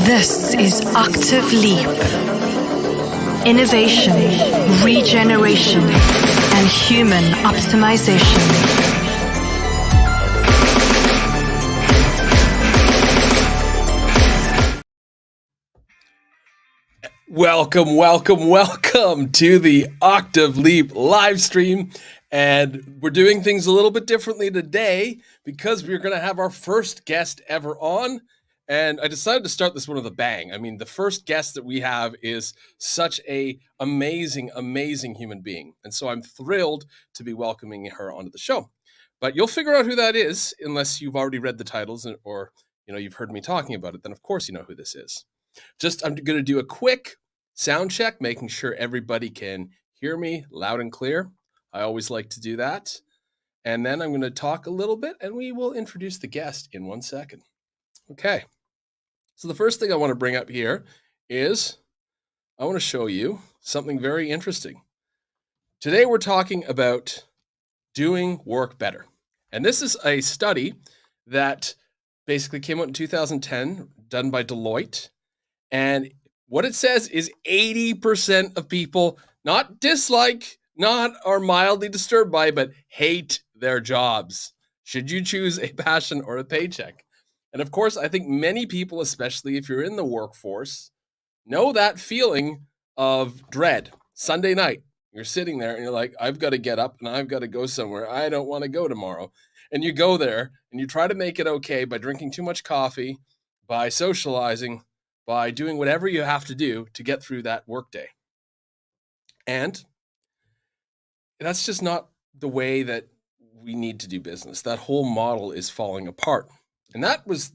This is Octave Leap. Innovation, regeneration, and human optimization. Welcome to the Octave Leap live stream. And we're doing things a little bit differently today because we're going to have our first guest ever on. And I decided to start this one with a bang. I mean, the first guest that we have is such a amazing human being. And so I'm thrilled to be welcoming her onto the show. But you'll figure out who that is unless you've already read the titles or you've heard me talking about it. Then of course you know who this is. I'm going to do a quick sound check, making sure everybody can hear me loud and clear. I always like to do that. And then I'm going to talk a little bit and we will introduce the guest in 1 second. Okay. So the first thing I want to bring up here is I want to show you something very interesting. Today we're talking about doing work better. And this is a study that basically came out in 2010, done by Deloitte. And what it says is 80% of people not dislike, not are mildly disturbed by, but hate their jobs. Should you choose a passion or a paycheck? And of course, I think many people, especially if you're in the workforce, know that feeling of dread. Sunday night, you're sitting there and you're like, I've got to get up and I've got to go somewhere. I don't want to go tomorrow. And you go there and you try to make it okay by drinking too much coffee, by socializing, by doing whatever you have to do to get through that workday. And that's just not the way that we need to do business. That whole model is falling apart. And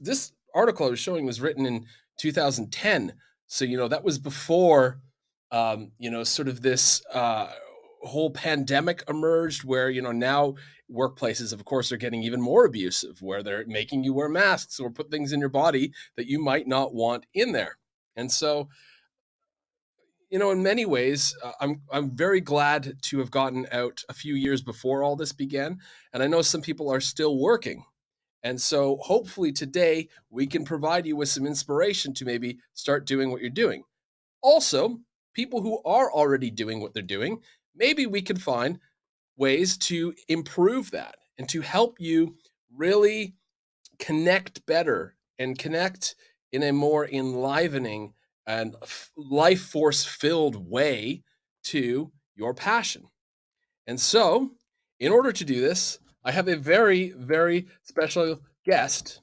this article I was showing was written in 2010. So, that was before, sort of this whole pandemic emerged where, now workplaces, of course, are getting even more abusive, where they're making you wear masks or put things in your body that you might not want in there. And so, in many ways, I'm very glad to have gotten out a few years before all this began. And I know some people are still working. And so hopefully today we can provide you with some inspiration to maybe start doing what you're doing. Also, people who are already doing what they're doing, maybe we can find ways to improve that and to help you really connect better and connect in a more enlivening and life force filled way to your passion. And so in order to do this, I have a very, very special guest,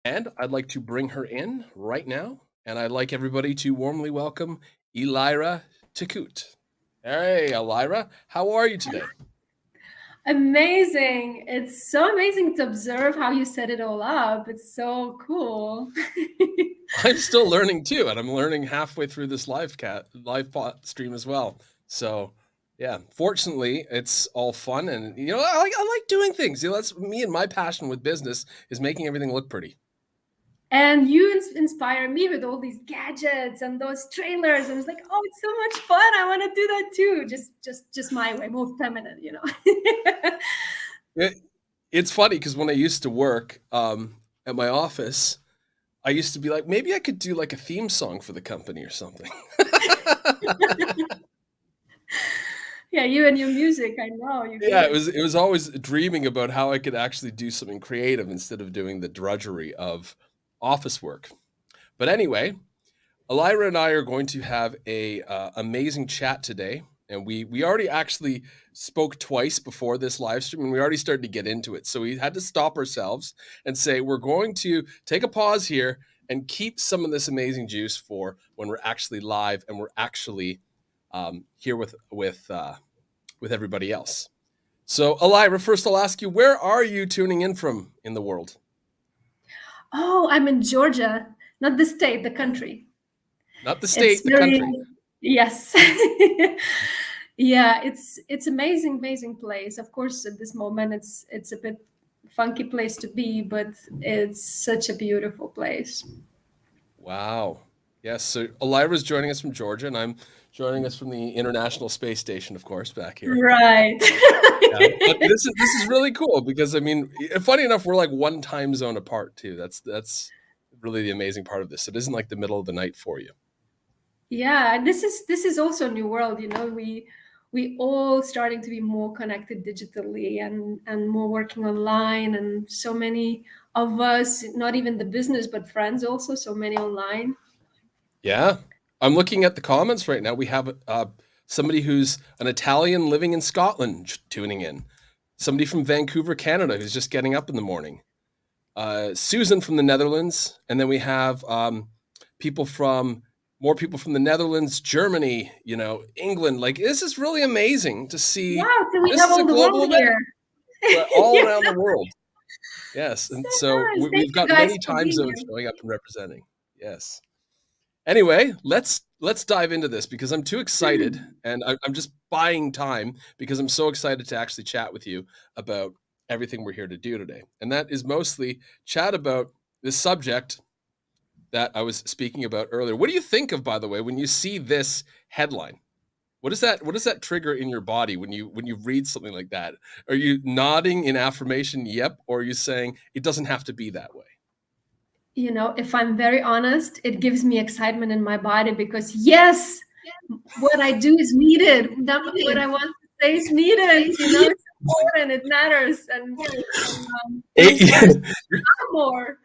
and I'd like to bring her in right now. And I'd like everybody to warmly welcome Elaira Tickute. Hey, Elaira, how are you today? Amazing. It's so amazing to observe how you set it all up. It's so cool. I'm still learning too, and I'm learning halfway through this live stream as well. So yeah, fortunately, it's all fun, and I like doing things. That's me, and my passion with business is making everything look pretty. And you inspire me with all these gadgets and those trailers, and it's like, oh, it's so much fun. I want to do that too. Just my way, more feminine, It's funny because when I used to work at my office, I used to be like, maybe I could do like a theme song for the company or something. Yeah, you and your music, I know. Yeah, it was always dreaming about how I could actually do something creative instead of doing the drudgery of office work. But anyway, Elaira and I are going to have a amazing chat today. And we already actually spoke twice before this live stream, and we already started to get into it. So we had to stop ourselves and say, we're going to take a pause here and keep some of this amazing juice for when we're actually live and we're actually here with everybody else. So Elaira, first I'll ask you, where are you tuning in from in the world? Oh, I'm in Georgia, not the state, the country. Not the state, the country. Yes. Yeah, it's amazing place. Of course, at this moment, it's a bit funky place to be, but it's such a beautiful place. Wow. Yes. So Elaira's joining us from Georgia, and I'm joining us from the International Space Station, of course, back here. Right. Yeah. But this is really cool because, I mean, funny enough, we're like one time zone apart too. That's really the amazing part of this. It isn't like the middle of the night for you. Yeah, this is also a new world. We all starting to be more connected digitally and more working online, and so many of us, not even the business but friends also, so many online. Yeah. I'm looking at the comments right now. We have somebody who's an Italian living in Scotland tuning in. Somebody from Vancouver, Canada, who's just getting up in the morning. Susan from the Netherlands. And then we have more people from the Netherlands, Germany, England. Like, this is really amazing to see. Wow, so we This have is a all the global world event. here. All Yeah, around the world. Yes. And so so nice. Thank we've you got guys many for time being zones here. showing up and representing. Yes. Anyway, let's dive into this because I'm too excited and I'm just buying time because I'm so excited to actually chat with you about everything we're here to do today. And that is mostly chat about this subject that I was speaking about earlier. What do you think of, by the way, when you see this headline? What does that trigger in your body when you read something like that? Are you nodding in affirmation, yep, or are you saying it doesn't have to be that way? If I'm very honest, it gives me excitement in my body because yes, what I do is needed. What I want to say is needed. It's important. It matters, and we start to more.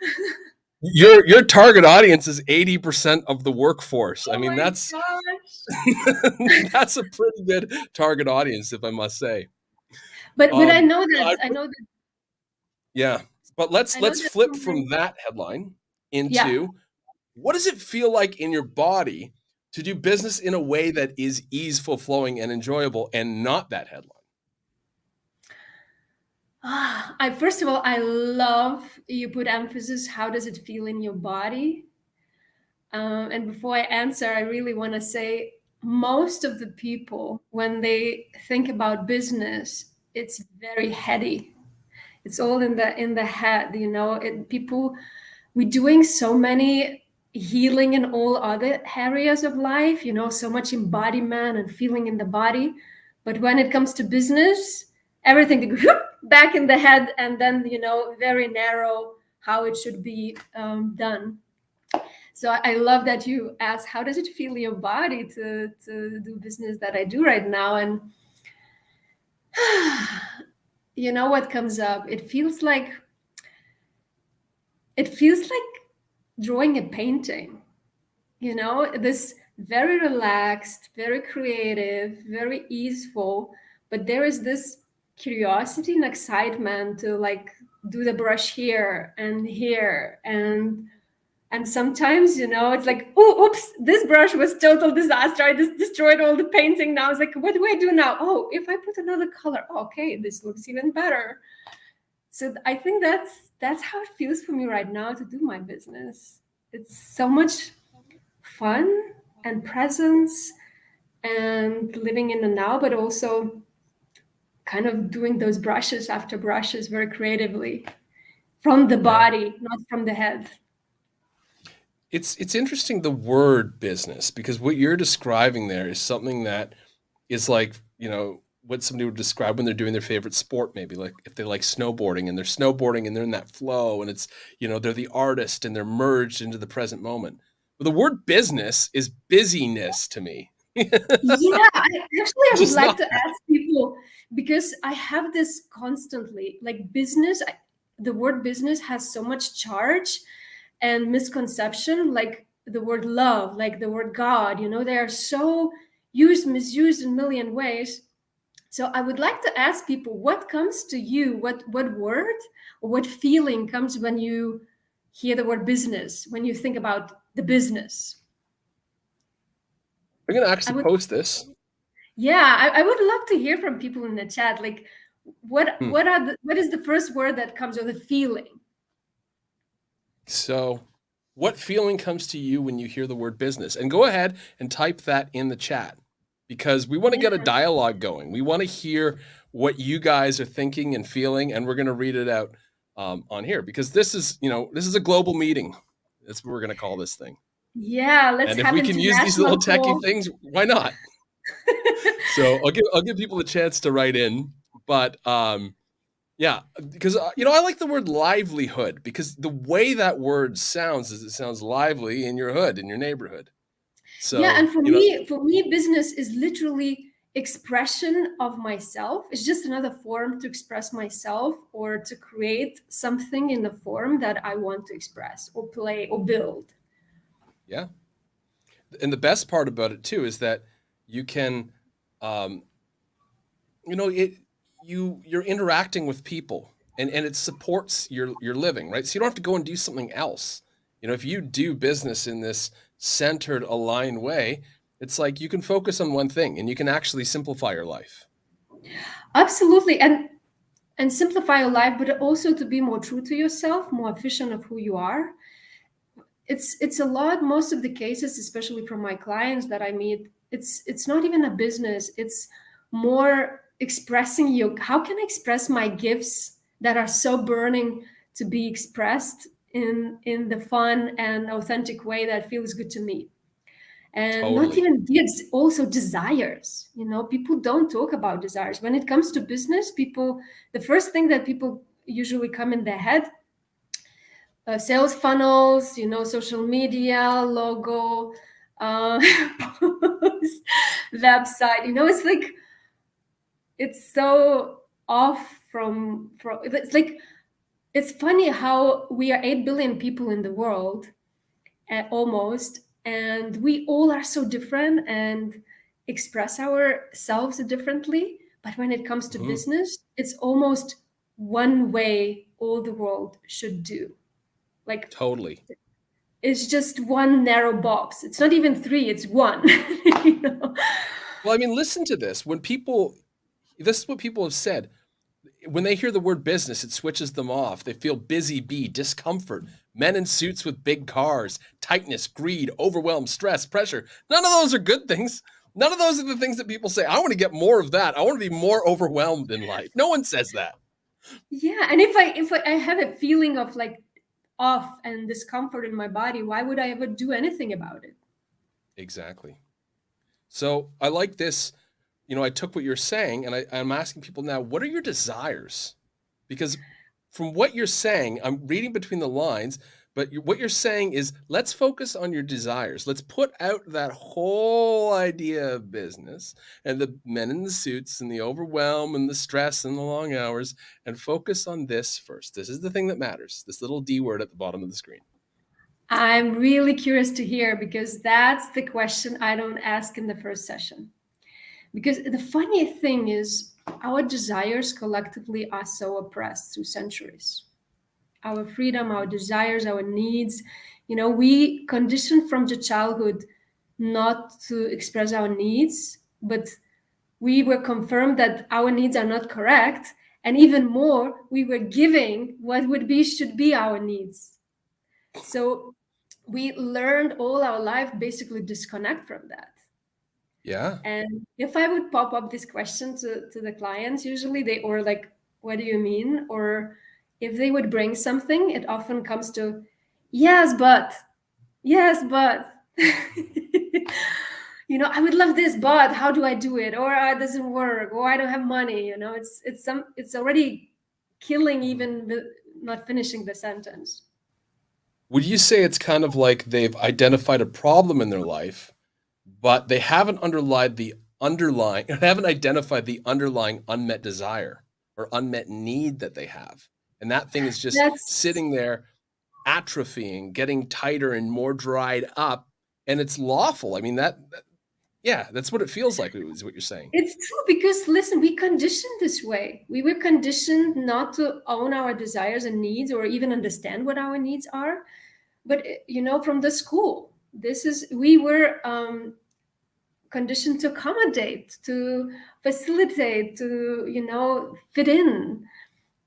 Your target audience is 80% of the workforce. I Oh mean, my that's gosh! that's a pretty good target audience, if I must say. But I know I- that I know that yeah, but let's I know that flip so from many. that headline Yeah. into what does it feel like in your body to do business in a way that is easeful, flowing, and enjoyable, and not that headline? First of all, I love you put emphasis. How does it feel in your body? And before I answer, I really want to say most of the people, when they think about business, it's very heady. It's all in the head. People, we're doing so many healing in all other areas of life. So much embodiment and feeling in the body, but when it comes to business, everything goes back in the head, and then very narrow how it should be done. So I love that you asked, how does it feel in your body to do business that I do right now? And what comes up? It feels like drawing a painting. This very relaxed, very creative, very easeful, but there is this curiosity and excitement to do the brush here and here, and sometimes, it's like, oh, oops, this brush was total disaster. I just destroyed all the painting. Now it's like, what do I do now? Oh, if I put another color, okay, this looks even better. So I think that's how it feels for me right now to do my business. It's so much fun and presence and living in the now, but also kind of doing those brushes after brushes very creatively from the body, not from the head. It's interesting, the word business, because what you're describing there is something that is like, what somebody would describe when they're doing their favorite sport, maybe like if they like snowboarding and they're in that flow, and it's, they're the artist and they're merged into the present moment. But the word business is busyness to me. Yeah, I would Just like not. to ask people, because I have this constantly, like business, the word business has so much charge and misconception, like the word love, like the word God, they are so misused in a million ways. So I would like to ask people, what comes to you? What word or what feeling comes when you hear the word business, when you think about the business? I'm going to I actually would, post this. yeah, I would love to hear from people in the chat. Like, what is the first word that comes, or the feeling? So, what feeling comes to you when you hear the word business? And go ahead and type that in the chat, because we want to get a dialogue going. We want to hear what you guys are thinking and feeling, and we're going to read it out on here, because this is a global meeting. That's what we're going to call this thing. Yeah, let's And if have we can use these little international techie things, why not? So I'll give people a chance to write in, but Yeah, because I like the word livelihood, because the way that word sounds is it sounds lively in your hood, in your neighborhood. Yeah, So, and for me, business is literally expression of myself. It's just another form to express myself or to create something in the form that I want to express or play or build. yeah. And the best part about it too is that you can, um, it you're interacting with people, and it supports your living, right? So you don't have to go and do something else. If you do business in this centered, aligned way, it's like you can focus on one thing and you can actually simplify your life. Absolutely. And simplify your life, but also to be more true to yourself, more efficient of who you are. It's a lot, most of the cases, especially from my clients that I meet, it's not even a business. It's more expressing you. How can I express my gifts that are so burning to be expressed in the fun and authentic way that feels good to me? And not Totally. even gifts, also desires. People don't talk about desires when it comes to business. People, the first thing that people usually come in their head, sales funnels, social media, logo, uh, post, website. It's like it's so off from. It's like it's funny how we are 8 billion people in the world, almost, and we all are so different and express ourselves differently. But when it comes to Hmm. business, it's almost one way all the world should do. Like Totally. it's just one narrow box. It's not even three, it's one. you know? Well, I mean, listen to this. This is what people have said. When they hear the word business, it switches them off. They feel busy bee, discomfort, men in suits with big cars, tightness, greed, overwhelm, stress, pressure. None of those are good things. None of those are the things that people say. I want to get more of that. I want to be more overwhelmed in life. No one says that. Yeah, and if I have a feeling of like off and discomfort in my body, why would I ever do anything about it? Exactly. So I like this. I took what you're saying and I'm asking people now, what are your desires? Because from what you're saying, I'm reading between the lines, but what you're saying is let's focus on your desires. Let's put out that whole idea of business and the men in the suits and the overwhelm and the stress and the long hours and focus on this first. This is the thing that matters. This little D word at the bottom of the screen. I'm really curious to hear because that's the question I don't ask in the first session. Because the funny thing is, our desires collectively are so oppressed through centuries. Our freedom, our desires, our needs, we conditioned from the childhood not to express our needs, but we were confirmed that our needs are not correct. And even more, we were giving what would be, should be our needs. So we learned all our life basically disconnect from that. Yeah. And if I would pop up this question to the clients, usually they or like, what do you mean? Or if they would bring something, it often comes to, yes, but, I would love this, but how do I do it? Or it doesn't work, or I don't have money. It's already killing even the not finishing the sentence. Would you say it's kind of like they've identified a problem in their life, but they haven't identified the underlying unmet desire or unmet need that they have. And that thing is just That's sitting there atrophying, getting tighter and more dried up, and it's lawful. I mean yeah, that's what it feels like is what you're saying. It's true because listen, we conditioned this way. We were conditioned not to own our desires and needs or even understand what our needs are. But from the school, we were conditioned to accommodate, to facilitate, to fit in.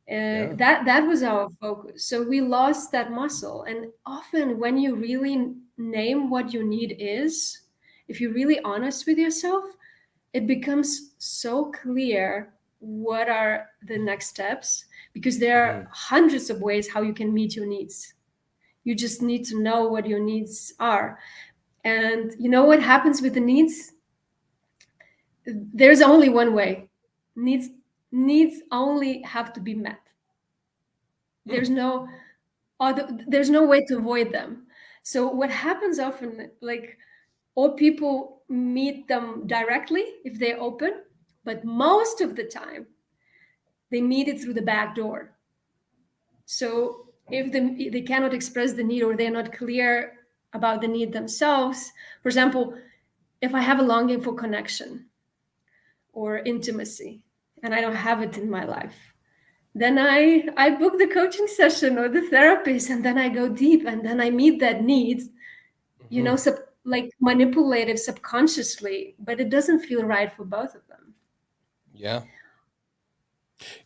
Yeah. That was our focus. So we lost that muscle. And often, when you really name what your need is, if you're really honest with yourself, it becomes so clear what are the next steps because there are Mhm. hundreds of ways how you can meet your needs. You just need to know what your needs are. And you know what happens with the needs? There's only one way. Needs only have to be met. There's no there's no way to avoid them. So what happens often, like, or people meet them directly if they're open, but most of the time they meet it through the back door. So if they cannot express the need, or they're not clear about the need themselves, for example, if I have a longing for connection or intimacy and I don't have it in my life, then I book the coaching session or the therapist, and then I go deep, and then I meet that need, like manipulative subconsciously, but it doesn't feel right for both of them. Yeah.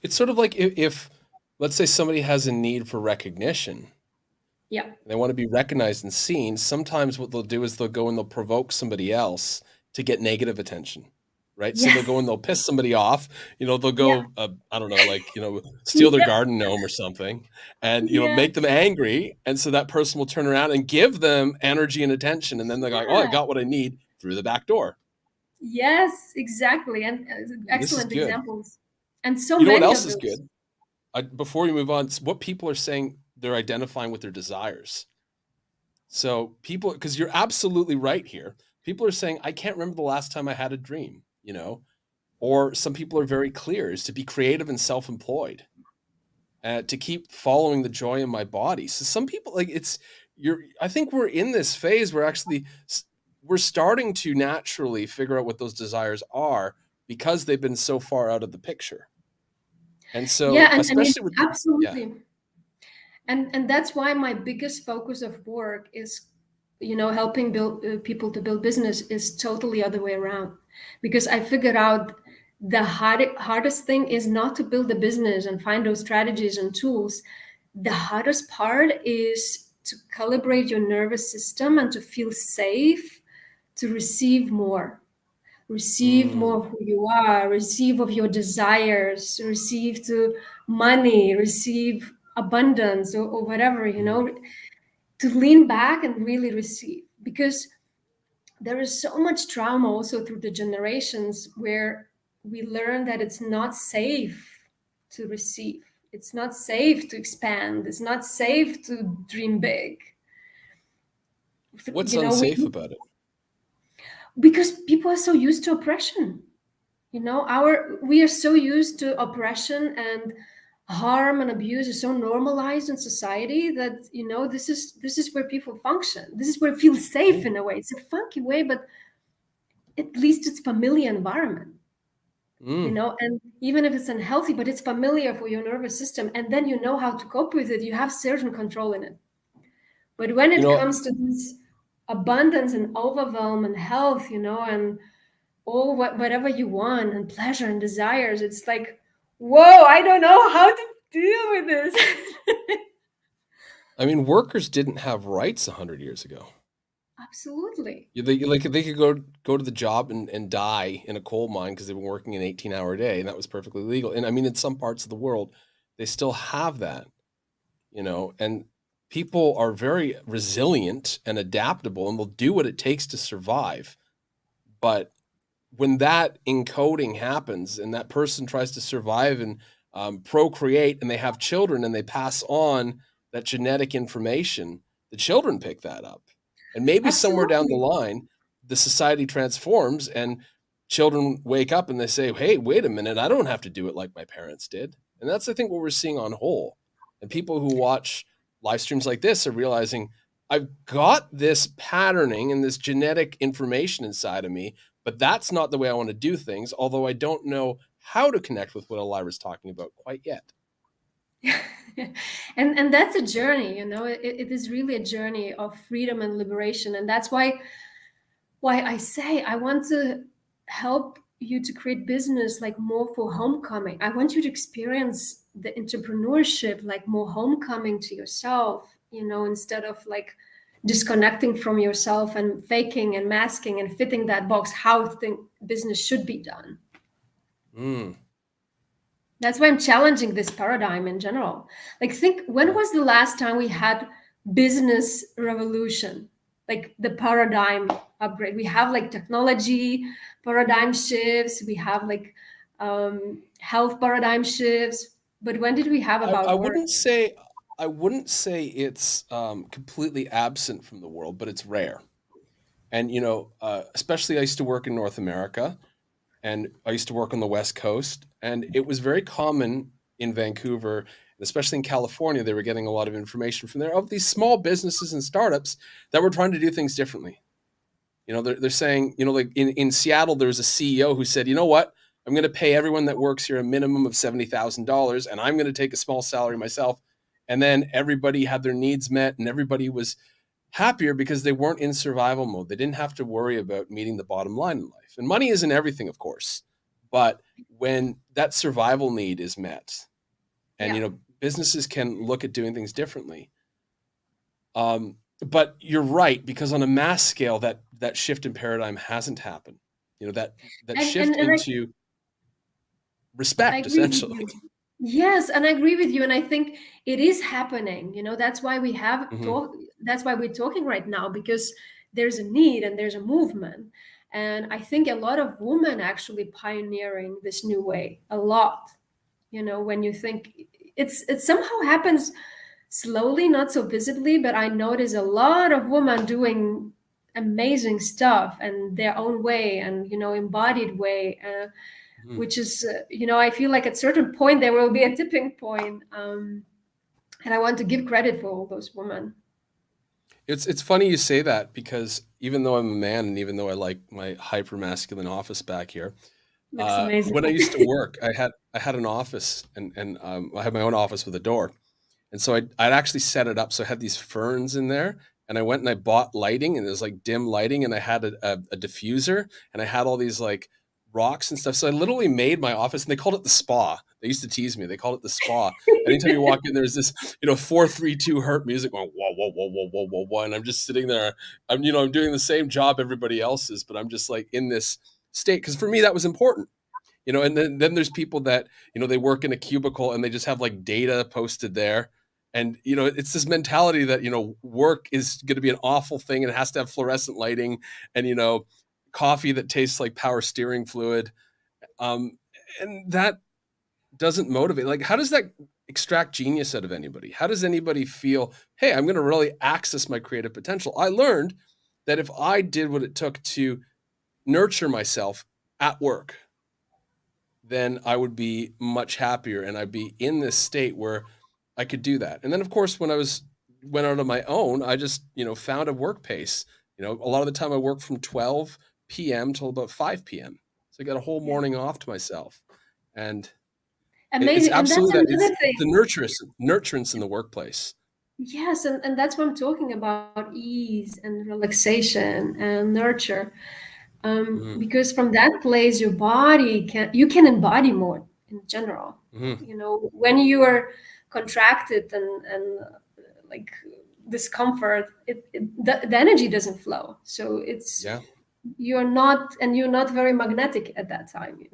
It's sort of like if let's say somebody has a need for recognition, Yeah. they want to be recognized and seen. Sometimes what they'll do is they'll go and they'll provoke somebody else to get negative attention, right? So they'll go and Yes. they'll piss somebody off. They'll Yeah. go, I don't know, like, steal their Yeah. garden gnome or something, and Yeah. make them angry. And so that person will turn around and give them energy and attention, and then they're like, oh, I got what I need through the back door. Yes, exactly. And This is excellent good. examples. And so You know what many else of is those. good? Before we move on, what people are saying, they're identifying with their desires. So people, because you're absolutely right here. People are saying, I can't remember the last time I had a dream, or some people are very clear is to be creative and self-employed, to keep following the joy in my body. So some people I think we're in this phase where actually we're starting to naturally figure out what those desires are because they've been so far out of the picture. And so, Yeah, and especially with, yeah. absolutely. And that's why my biggest focus of work is, helping build people to build business is totally other way around, because I figured out the hardest thing is not to build a business and find those strategies and tools. The hardest part is to calibrate your nervous system and to feel safe to receive more of who you are, receive of your desires, receive to money, receive abundance, or whatever, to lean back and really receive. Because there is so much trauma also through the generations where we learn that it's not safe to receive. It's not safe to expand. It's not safe to dream big. What's unsafe about it? Because people are so used to oppression. We are so used to oppression, and harm and abuse is so normalized in society that this is where people function. This is where it feels safe in a way. It's a funky way, but at least it's familiar environment. And even if it's unhealthy, but it's familiar for your nervous system, and then you know how to cope with it. You have certain control in it. But when it comes to this abundance and overwhelm and health, and all whatever you want and pleasure and desires, it's like, whoa, I don't know how to deal with this. I mean, workers didn't have rights 100 years ago. Absolutely. They could go to the job and die in a coal mine because they've been working an 18-hour day, and that was perfectly legal. And I mean, in some parts of the world, they still have that, and people are very resilient and adaptable, and they'll do what it takes to survive. But when that encoding happens and that person tries to survive and procreate, and they have children and they pass on that genetic information, the children pick that up. And maybe somewhere down the line, the society transforms and children wake up and they say, hey, wait a minute, I don't have to do it like my parents did. And that's, I think, what we're seeing on whole. And people who watch live streams like this are realizing, I've got this patterning and this genetic information inside of me, but that's not the way I want to do things, although I don't know how to connect with what Elaira's talking about quite yet. and that's a journey. It is really a journey of freedom and liberation. And that's why I say I want to help you to create business like more for homecoming. I want you to experience the entrepreneurship like more homecoming to yourself, instead of like disconnecting from yourself and faking and masking and fitting that box how business should be done. That's why I'm challenging this paradigm in general. Like, think, when was the last time we had business revolution? Like the paradigm upgrade. We have like technology paradigm shifts. We have like health paradigm shifts. But when did we have about I work? wouldn't say I wouldn't say it's completely absent from the world, but it's rare. And especially I used to work in North America, and I used to work on the West Coast, and it was very common in Vancouver, and especially in California. They were getting a lot of information from there of these small businesses and startups that were trying to do things differently. They're saying, like in Seattle, there was a CEO who said, you know what? I'm going to pay everyone that works here a minimum of $70,000, and I'm going to take a small salary myself. And then everybody had their needs met, and everybody was happier because they weren't in survival mode. They didn't have to worry about meeting the bottom line in life. And money isn't everything, of course, but when that survival need is met, and Yeah. businesses can look at doing things differently. But you're right, because on a mass scale, that shift in paradigm hasn't happened. That shift And into I respect, agree with essentially. you. Yes, and I agree with you. And I think it is happening. That's why we have Hmm. talk. That's why we're talking right now, because there's a need and there's a movement. And I think a lot of women actually pioneering this new way. A lot. When you think it somehow happens slowly, not so visibly, but I notice a lot of women doing amazing stuff and their own way and embodied way. Hmm. Which is I feel like at certain point there will be a tipping point, and I want to give credit for all those women. It's funny you say that, because even though I'm a man, and even though I like my hyper masculine office back here, Looks amazing. when I used to work, I had an office, and I had my own office with a door. And so I'd actually set it up. So I had these ferns in there, and I went and I bought lighting, and it was like dim lighting, and I had a diffuser, and I had all these like rocks and stuff. So I literally made my office, and they called it the spa. They used to tease me. They called it the spa. Anytime you walk in, there's this, 432 hertz music going whoa, whoa, whoa, whoa, whoa, whoa, whoa. And I'm just sitting there. I'm doing the same job everybody else is, but I'm just like in this state. Because for me, that was important. And then there's people that they work in a cubicle, and they just have like data posted there. And it's this mentality that work is going to be an awful thing, and it has to have fluorescent lighting, and coffee that tastes like power steering fluid. And that doesn't motivate. Like, how does that extract genius out of anybody? How does anybody feel, hey, I'm going to really access my creative potential? I learned that if I did what it took to nurture myself at work, then I would be much happier, and I'd be in this state where I could do that. And then, of course, when I went out on my own, I just found a work pace. A lot of the time I work from 12 p.m. till about 5 p.m. So I got a whole Yeah. morning off to myself, and it's Amazing. And that's absolutely that. It's another thing. the nurturance in the workplace. Yes, and that's what I'm talking about: ease and relaxation and nurture. Hmm. Because from that place your body can embody more in general. Hmm. When you are contracted and like discomfort, the energy doesn't flow, so Yeah. you're not very magnetic at that time.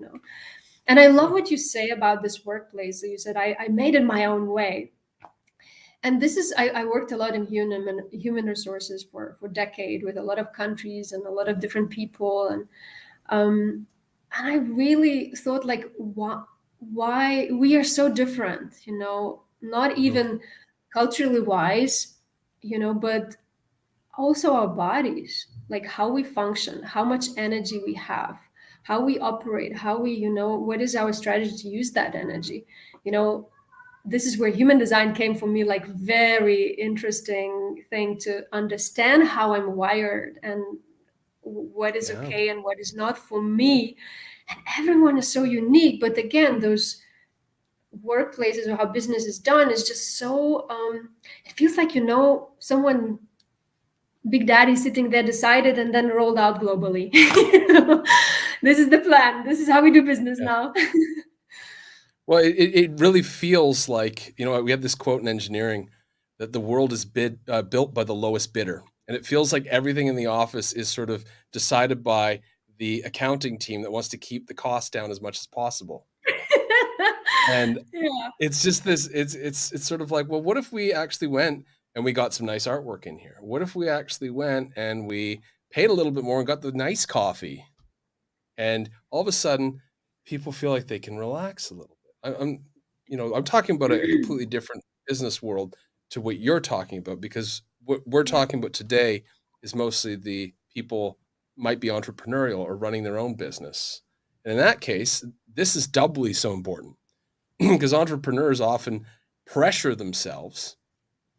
And I love Yeah. what you say about this workplace. So you said I made it my own way. And this is I worked a lot in human resources for decade with a lot of countries and a lot of different people, and I really thought, like, why we are so different, not Hmm. even culturally wise, but also our bodies, like how we function, how much energy we have, how we operate, how we, what is our strategy to use that energy. you know this is where human design came for me, like very interesting thing to understand how I'm wired and what is Yeah. okay and what is not for me. And everyone is so unique, but again, those workplaces or how business is done is just so it feels like, someone, big daddy sitting there decided and then rolled out globally. This is the plan, this is how we do business Yeah. now. Well, it really feels like, we have this quote in engineering that the world is built by the lowest bidder. And it feels like everything in the office is sort of decided by the accounting team that wants to keep the cost down as much as possible. And Yeah. it's just this, it's sort of like, well, what if we actually went and we got some nice artwork in here? What if we actually went and we paid a little bit more and got the nice coffee? And all of a sudden, people feel like they can relax a little bit. I'm talking about a completely different business world, to what you're talking about, because what we're talking about today is mostly the people might be entrepreneurial or running their own business. And in that case, this is doubly so important because entrepreneurs often pressure themselves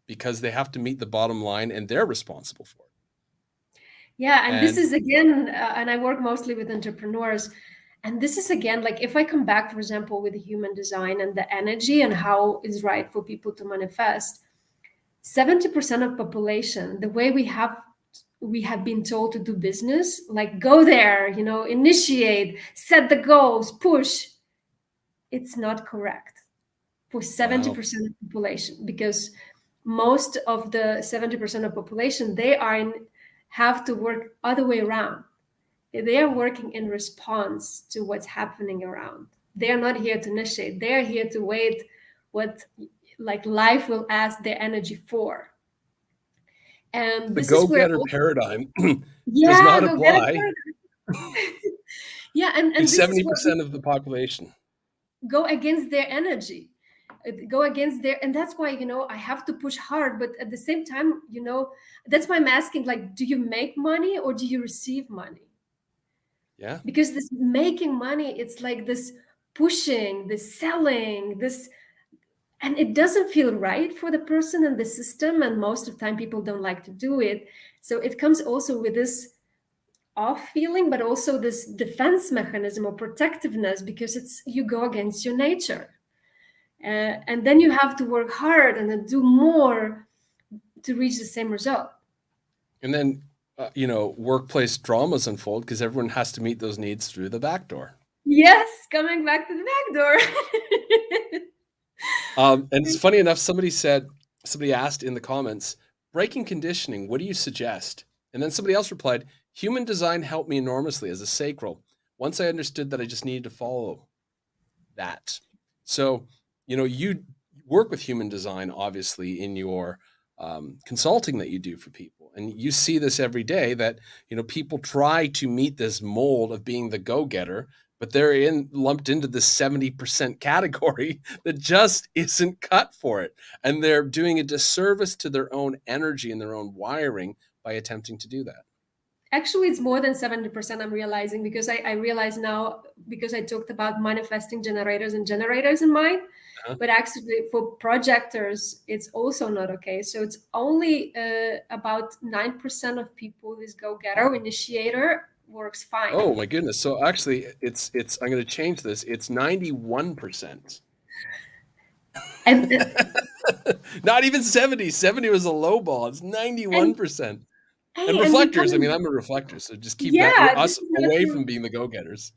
because they have to meet the bottom line and they're responsible for it. Yeah, and this And is again, and I work mostly with entrepreneurs. And this is again, like if I come back, for example, with human design and the energy and how is right for people to manifest, 70% of population, the way we have been told to do business, like go there, initiate, set the goals, push. It's not correct for 70% of population, because most of the 70% of population, have to work other way around. They are working in response to what's happening around. They are not here to initiate. They are here to wait what like life will ask their energy for. And the this is where go-getter paradigm does yeah, not go get apply it. Yeah, and to this is what 70% of the population. go against their energy, go against their, and that's why I have to push hard, but at the same time, that's why I'm asking, like, do you make money or do you receive money? Yeah. Because this making money, it's like this pushing, this selling, this, and it doesn't feel right for the person and the system, and most of the time people don't like to do it. So it comes also with this off feeling, but also this defense mechanism or protectiveness, because it's you go against your nature, and then you have to work hard and then do more to reach the same result. And then workplace dramas unfold because everyone has to meet those needs through the back door. Yes, coming back to the back door. And it's funny enough, somebody asked in the comments, breaking conditioning, what do you suggest? And then somebody else replied, human design helped me enormously as a sacral. Once I understood that I just needed to follow that. So, you work with human design, obviously, in your consulting that you do for people. And you see this every day that, people try to meet this mold of being the go-getter, but they're lumped into the 70% category that just isn't cut for it. And they're doing a disservice to their own energy and their own wiring by attempting to do that. Actually, it's more than 70%, I'm realizing, because I realize now, because I talked about manifesting generators and generators in mind, but actually for projectors, it's also not okay. So it's only about 9% of people, this go-getter initiator works fine. Oh my goodness. So actually it's I'm going to change this. It's 91%. And not even 70. 70 was a low ball. It's 91%. And hey, reflectors. I mean, I'm a reflector, so just keep us away from being the go-getters.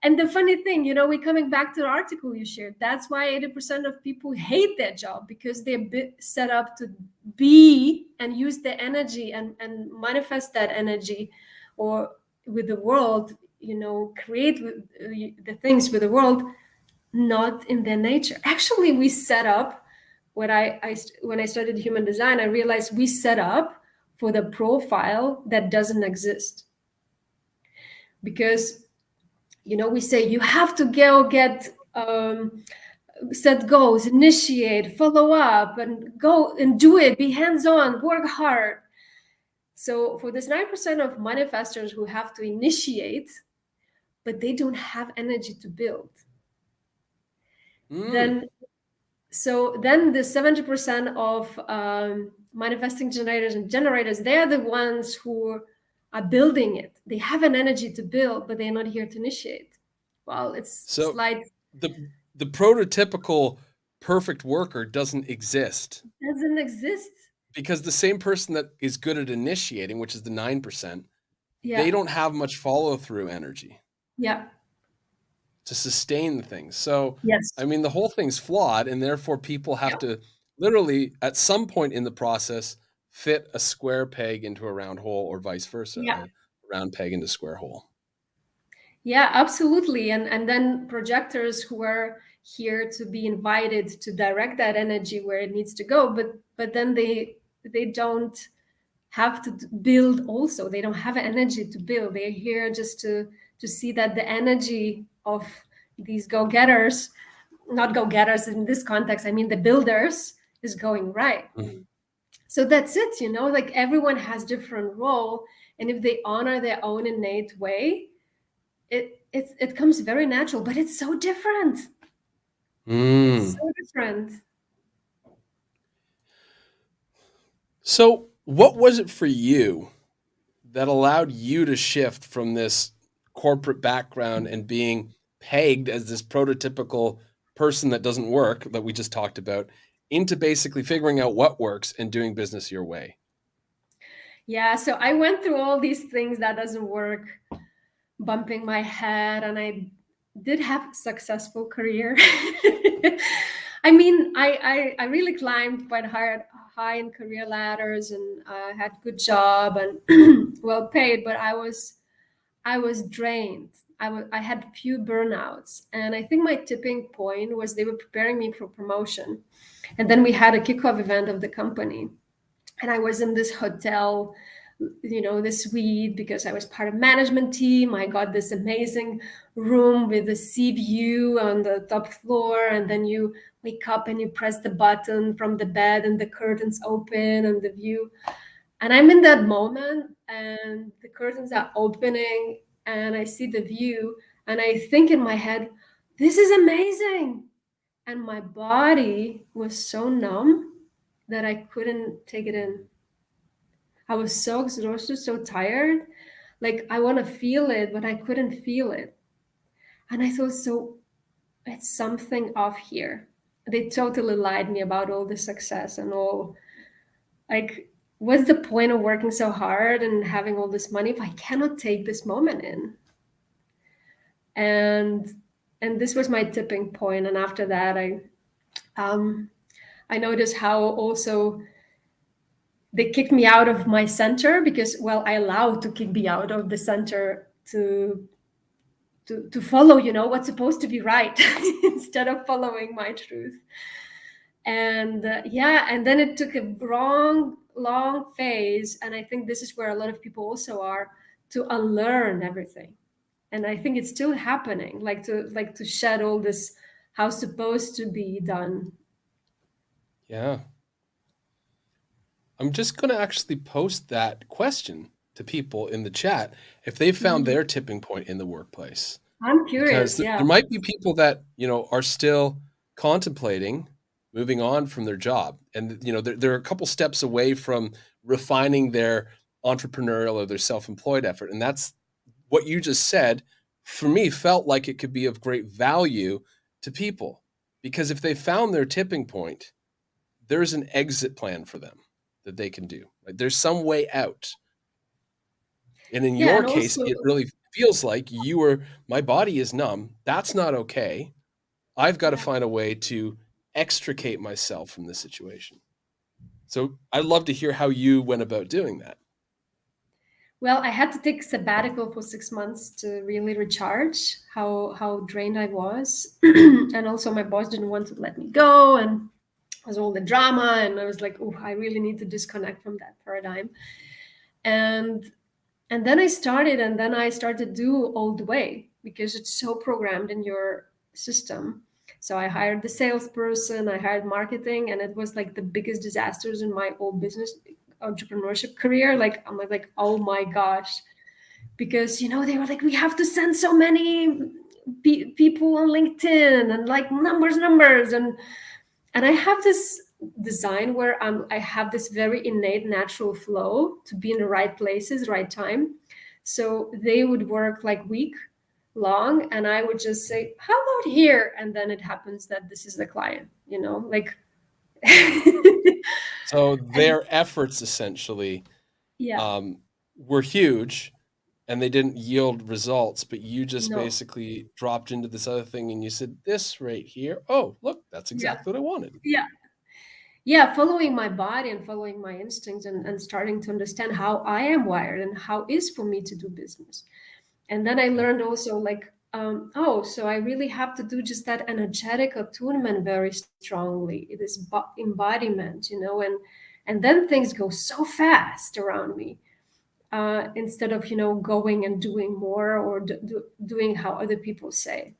And the funny thing, we're coming back to the article you shared. That's why 80% of people hate their job, because they're set up to be and use their energy and manifest that energy, or with the world, create the things with the world, not in their nature. Actually, we set up when I started human design, I realized we set up for the profile that doesn't exist. Because we say you have to go get set goals, initiate, follow up, and go and do it, be hands-on, work hard. So for this 9% of manifestors who have to initiate, but they don't have energy to build, then the 70% of manifesting generators and generators, they're the ones who are building it. They have an energy to build, but they're not here to initiate. Well, it's like the prototypical perfect worker doesn't exist. Doesn't exist. Because the same person that is good at initiating, which is the 9%, they don't have much follow-through energy. Yeah. To sustain the things. So, yes. I mean, the whole thing's flawed, and therefore people have to literally, at some point in the process, fit a square peg into a round hole, or vice versa, a round peg into a square hole. Yeah, absolutely. And then projectors who are here to be invited to direct that energy where it needs to go, but then they don't have to build also. They don't have energy to build. They're here just to see that the energy of these go-getters, not go-getters in this context, I mean the builders, is going right. Mhm. So that's it, like everyone has different role, and if they honor their own innate way, it comes very natural, but it's so different. It's Mm. so different. So, what was it for you that allowed you to shift from this corporate background and being pegged as this prototypical person that doesn't work that we just talked about into basically figuring out what works and doing business your way? Yeah, so I went through all these things that doesn't work, bumping my head, and I did have a successful career. I mean, I really climbed quite high in career ladders, and had good job and well paid, but I was drained. I had few burnouts, and I think my tipping point was they were preparing me for promotion, and then we had a kickoff event of the company, and I was in this hotel, this suite, because I was part of management team. I got this amazing room with a sea view on the top floor, and then you wake up and you press the button from the bed, and the curtains open and the view. And I'm in that moment, and the curtains are opening, and I see the view, and I think in my head, this is amazing. And my body was so numb that I couldn't take it in. I was so exhausted, so tired. Like I want to feel it, but I couldn't feel it. And I thought, so it's something off here. They totally lied me about all the success and all. Like, what's the point of working so hard and having all this money if I cannot take this moment in? And this was my tipping point. And after that, um, I noticed how also they kicked me out of my center because, well, I allowed to kick me out of the center to follow, what's supposed to be right instead of following my truth. And yeah, and then it took a long phase, and I think this is where a lot of people also are, to unlearn everything. And I think it's still happening, like to shed all this how supposed to be done. Yeah. I'm just going to actually post that question to people in the chat if they found Mhm. their tipping point in the workplace. I'm Because curious. Yeah. there might be people that, are still contemplating moving on from their job. And, they're a couple steps away from refining their entrepreneurial or their self-employed effort. And that's what you just said, for me, felt like it could be of great value to people. Because if they found their tipping point, there's an exit plan for them that they can do. Right? There's some way out. And in Yeah, your and case, also, it really feels like my body is numb. That's not okay. I've got to yeah. find a way to extricate myself from this situation. So I'd love to hear how you went about doing that. Well, I had to take sabbatical for 6 months to really recharge how drained I was, and also my boss didn't want to let me go, and it was all the drama, and I was like, oh, I really need to disconnect from that paradigm. And then I started do old way because it's so programmed in your system. So I hired the salesperson, I hired marketing, and it was like the biggest disasters in my old business entrepreneurship career. Like I'm like, oh my gosh, because they were like, we have to send so many people on LinkedIn, and like numbers, and I have this design where I have this very innate natural flow to be in the right places, right time. So they would work like week long, and I would just say, how about here? And then it happens that this is the client, like. So And their efforts essentially yeah, um, were huge and they didn't yield results, but you just no, basically dropped into this other thing and you said, this right here. Oh, look, that's yeah, exactly what I wanted. yeah. Yeah, following my body and following my instincts, and starting to understand how I am wired and how is for me to do business. And then I Yeah. learned also, like, oh, so I really have to do just that energetic attunement very strongly. It is embodiment, and then things go so fast around me, instead of going and doing more, or doing how other people say.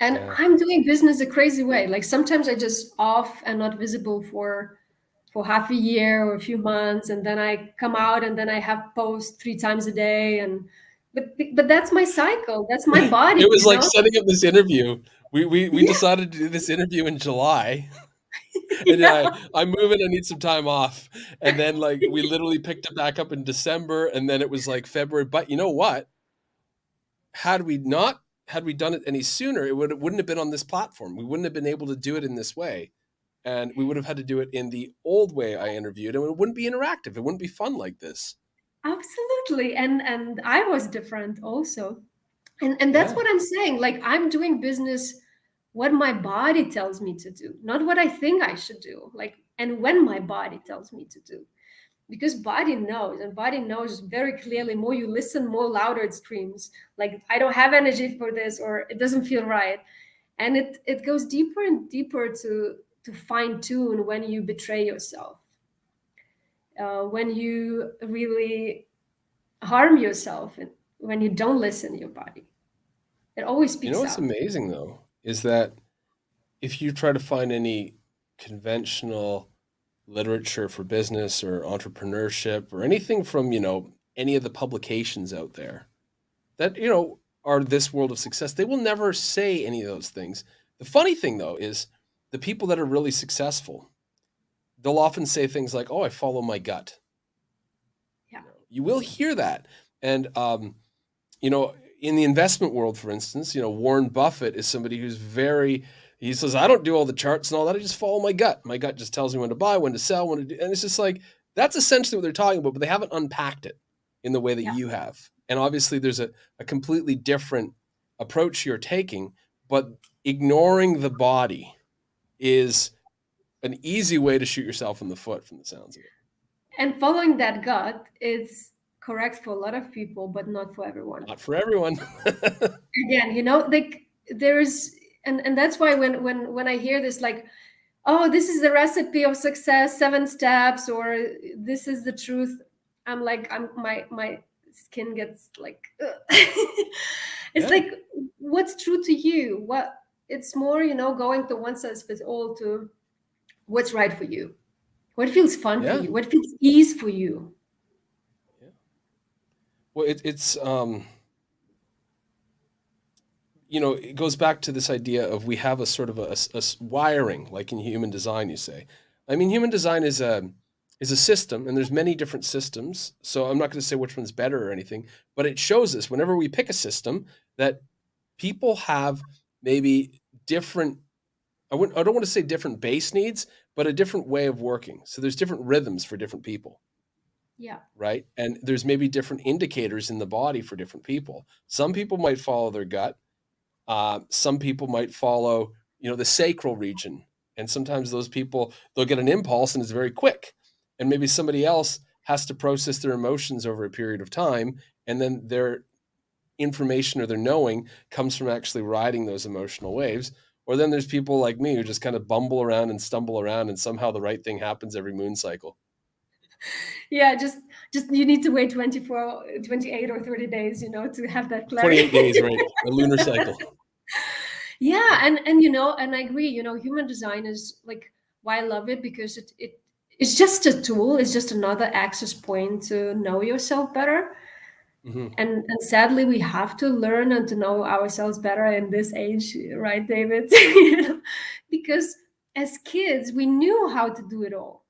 And Yeah. I'm doing business a crazy way. Like sometimes I just off and not visible for half a year or a few months, and then I come out and then I have post 3 times a day. And but that's my cycle. That's my body, It was you like know? setting up this interview. We Yeah, decided to do this interview in July. And yeah, I'm moving, I need some time off. And then like we literally picked it back up in December, and then it was like February. But you know what? Had we done it any sooner, it wouldn't have been on this platform. We wouldn't have been able to do it in this way. And we would have had to do it in the old way I interviewed, and it wouldn't be interactive. It wouldn't be fun like this. absolutely. And I was different also. And that's Yeah. what I'm saying. Like I'm doing business what my body tells me to do, not what I think I should do. Like and when my body tells me to do. Because body knows, and body knows very clearly. More you listen, more louder it screams. Like I don't have energy for this, or it doesn't feel right. And it goes deeper and deeper to fine tune when you betray yourself, when you really harm yourself, and when you don't listen to your body. It always You know speaks what's out. amazing though is that if you try to find any conventional literature for business or entrepreneurship or anything from, any of the publications out there that, are this world of success, they will never say any of those things. The funny thing though is the people that are really successful, they'll often say things like, "Oh, I follow my gut." Yeah, You will hear that. And you know, in the investment world, for instance, Warren Buffett is somebody who's he says, I don't do all the charts and all that. I just follow my gut. My gut just tells me when to buy, when to sell, when to do. And it's just like, that's essentially what they're talking about, but they haven't unpacked it in the way that yeah. you have. And obviously there's a completely different approach you're taking, but ignoring the body is an easy way to shoot yourself in the foot from the sounds of it. And following that gut is correct for a lot of people, but not for everyone. Not for everyone. Again, like there's and that's why when I hear this, like, oh, this is the recipe of success, 7 steps, or this is the truth, I'm like, my skin gets like ugh. It's Yeah. like, what's true to you? What it's more, going to one size fits all to what's right for you, what feels fun for Yeah. you, what feels ease for you. Yeah. Well, it's it goes back to this idea of we have a sort of a wiring, like in human design, you say. I mean, human design is a system, and there's many different systems. So I'm not going to say which one's better or anything, but it shows us whenever we pick a system that people have maybe different. I don't want to say different base needs, but a different way of working. So there's different rhythms for different people, Yeah, right? And there's maybe different indicators in the body for different people. Some people might follow their gut. Some people might follow, the sacral region, and sometimes those people they'll get an impulse and it's very quick, and maybe somebody else has to process their emotions over a period of time, and then their information or their knowing comes from actually riding those emotional waves. Or then there's people like me who just kind of bumble around and stumble around, and somehow the right thing happens every moon cycle. yeah, just you need to wait 24, 28 or 30 days, to have that clarity. 28 days, right? The lunar cycle. Yeah, and and I agree, human design is like why I love it, because it's just a tool, it's just another access point to know yourself better. Hmm. And sadly we have to learn and to know ourselves better in this age, right, David? Because as kids we knew how to do it all.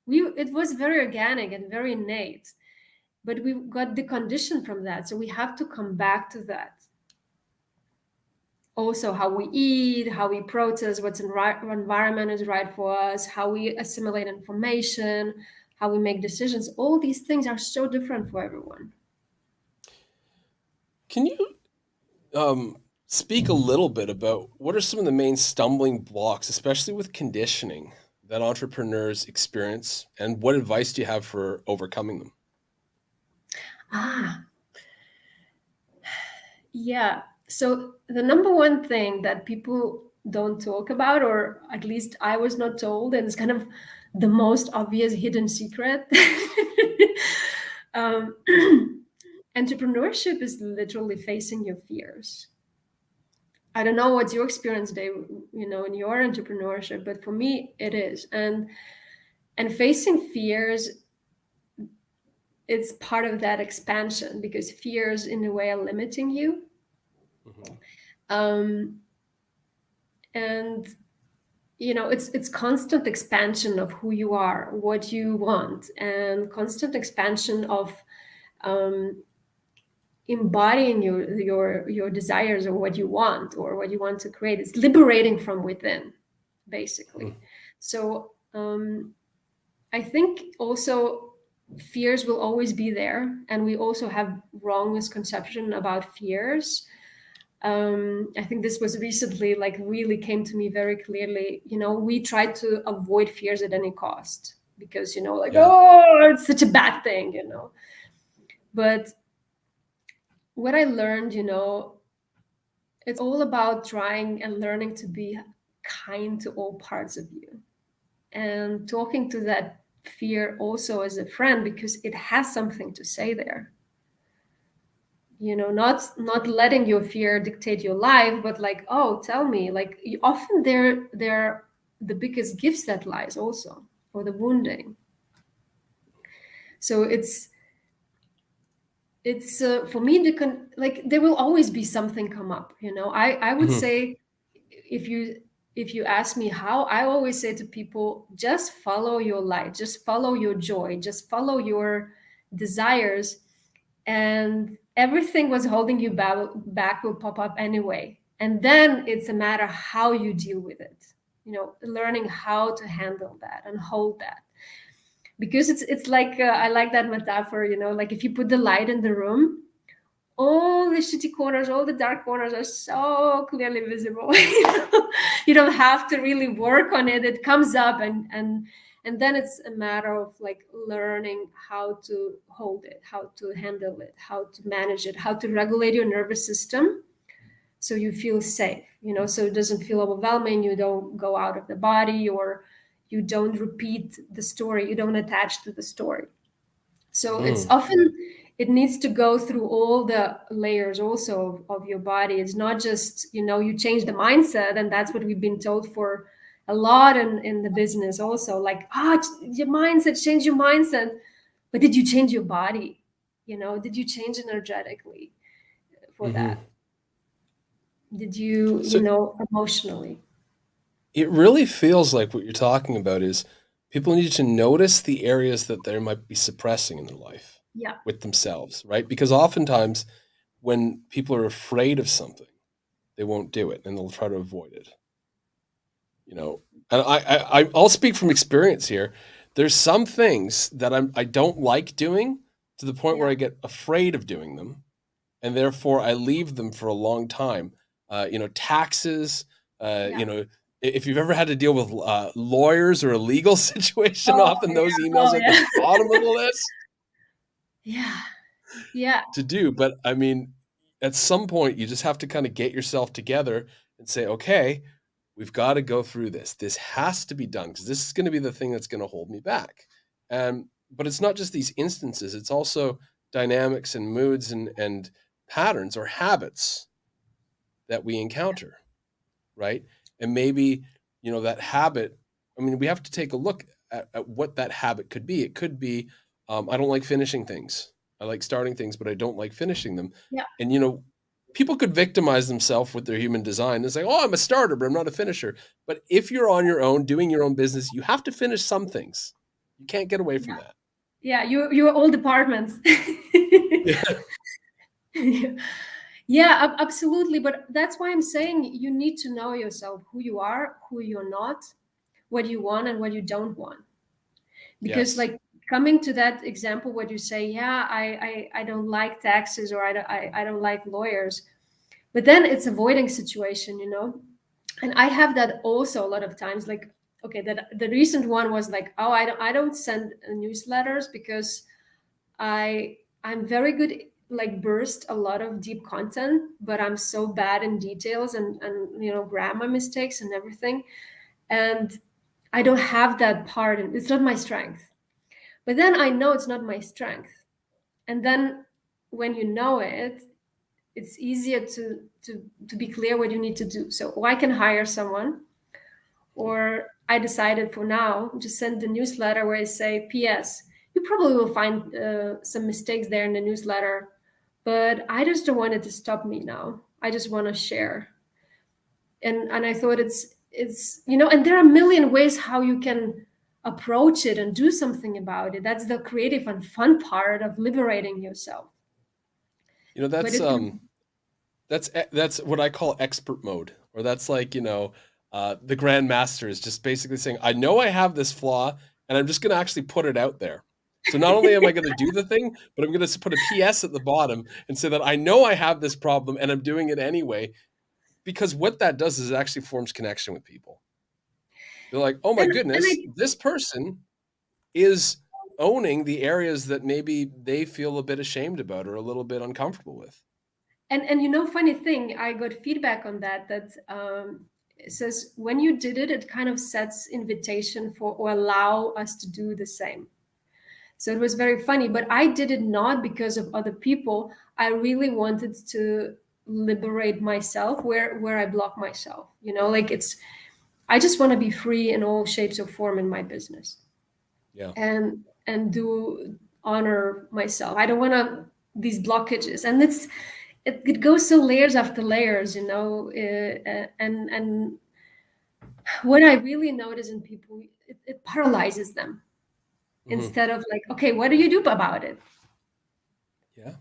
It was very organic and very innate, but we got the condition from that, so we have to come back to that. Also how we eat, how we process what's in right environment is right for us, how we assimilate information, how we make decisions. All these things are so different for everyone. Can you speak a little bit about what are some of the main stumbling blocks, especially with conditioning, that entrepreneurs experience, and what advice do you have for overcoming them? Ah, yeah. So the number one thing that people don't talk about, or at least I was not told, and it's kind of the most obvious hidden secret. um, Entrepreneurship is literally facing your fears. I don't know what's your experience today, in your entrepreneurship, but for me it is. And facing fears, it's part of that expansion, because fears in a way are limiting you. Mhm. um, and it's constant expansion of who you are, what you want, and constant expansion of um, embodying your desires, or what you want, or what you want to create. It's liberating from within, basically. So I think also fears will always be there, and we also have wrong misconception about fears. I think this was recently, like, really came to me very clearly. We try to avoid fears at any cost, because like, Yeah. oh, it's such a bad thing. But what I learned, it's all about trying and learning to be kind to all parts of you, and talking to that fear also as a friend, because it has something to say there. Not letting your fear dictate your life, but like, oh, tell me, like, often they're the biggest gifts that lies also, or the wounding. So it's for me, like, there will always be something come up. I would Mhm. say, if you ask me how, I always say to people, just follow your light, just follow your joy, just follow your desires, and everything was holding you back will pop up anyway. And then it's a matter how you deal with it, learning how to handle that and hold that. Because it's like, I like that metaphor, like, if you put the light in the room, all the shitty corners, all the dark corners are so clearly visible. You don't have to really work on it. It comes up, and then it's a matter of, like, learning how to hold it, how to handle it, how to manage it, how to regulate your nervous system, so you feel safe, so it doesn't feel overwhelming. You don't go out of the body, or you don't repeat the story, you don't attach to the story. So it's Mhm. often, it needs to go through all the layers also of your body. It's not just, you change the mindset, and that's what we've been told for a lot in the business also, like, your mindset, change your mindset. But did you change your body? Did you change energetically for Mhm. that? Did you, So emotionally? it really feels like what you're talking about is people need to notice the areas that they might be suppressing in their life Yeah, with themselves, right? Because oftentimes when people are afraid of something, they won't do it and they'll try to avoid it. You know, and I'll speak from experience here. There's some things that I don't like doing to the point where yeah, I get afraid of doing them, and therefore I leave them for a long time. Taxes. yeah. If you've ever had to deal with lawyers or a legal situation, Oh often yeah, those emails oh are at the yeah. bottom of the list Yeah, yeah, to do. But I mean, at some point, you just have to kind of get yourself together and say, okay, we've got to go through this. This has to be done because this is going to be the thing that's going to hold me back. But it's not just these instances; it's also dynamics and moods and patterns or habits that we encounter, right? And maybe that habit. I mean, we have to take a look at what that habit could be. It could be I don't like finishing things. I like starting things, but I don't like finishing them. yeah, And people could victimize themselves with their human design. It's like, oh, I'm a starter, but I'm not a finisher. But if you're on your own, doing your own business, you have to finish some things. You can't get away from yeah, that. yeah. You're all departments. Yeah. Yeah. Yeah, absolutely. But that's why I'm saying you need to know yourself, who you are, who you're not, what you want and what you don't want. Because, Yes. like, coming to that example, what you say, yeah, I don't like taxes, or I don't like lawyers, but then it's avoiding situation, And I have that also a lot of times. Like, okay, that the recent one was like, oh, I don't send newsletters, because I'm very good, like, burst a lot of deep content, but I'm so bad in details, and grammar mistakes and everything. And I don't have that part, and it's not my strength. But then I know it's not my strength. And then when you know it, it's easier to be clear what you need to do. So or I can hire someone, or I decided for now just send the newsletter where I say, P.S. You probably will find some mistakes there in the newsletter, but I just don't want it to stop me now. I just want to share. And I thought it's and there are a million ways how you can approach it and do something about it. That's the creative and fun part of liberating yourself. You know, But it can, that's what I call expert mode, or that's like, the grandmaster is just basically saying, I know I have this flaw, and I'm just going to actually put it out there. So not only am I going to do the thing, but I'm going to put a PS at the bottom and say that I know I have this problem and I'm doing it anyway, because what that does is it actually forms connection with people. They're like, oh my and goodness, this person is owning the areas that maybe they feel a bit ashamed about or a little bit uncomfortable with. funny thing, I got feedback on that it says when you did it, it kind of sets invitation for or allow us to do the same. So it was very funny, but I did it not because of other people. I really wanted to liberate myself where I block myself. Like I just want to be free in all shapes or form in my business, Yeah. and do honor myself. I don't want to these blockages, and it goes so layers after layers, and what I really notice in people, it paralyzes them Hmm. instead of like, okay, what do you do about it? Yeah.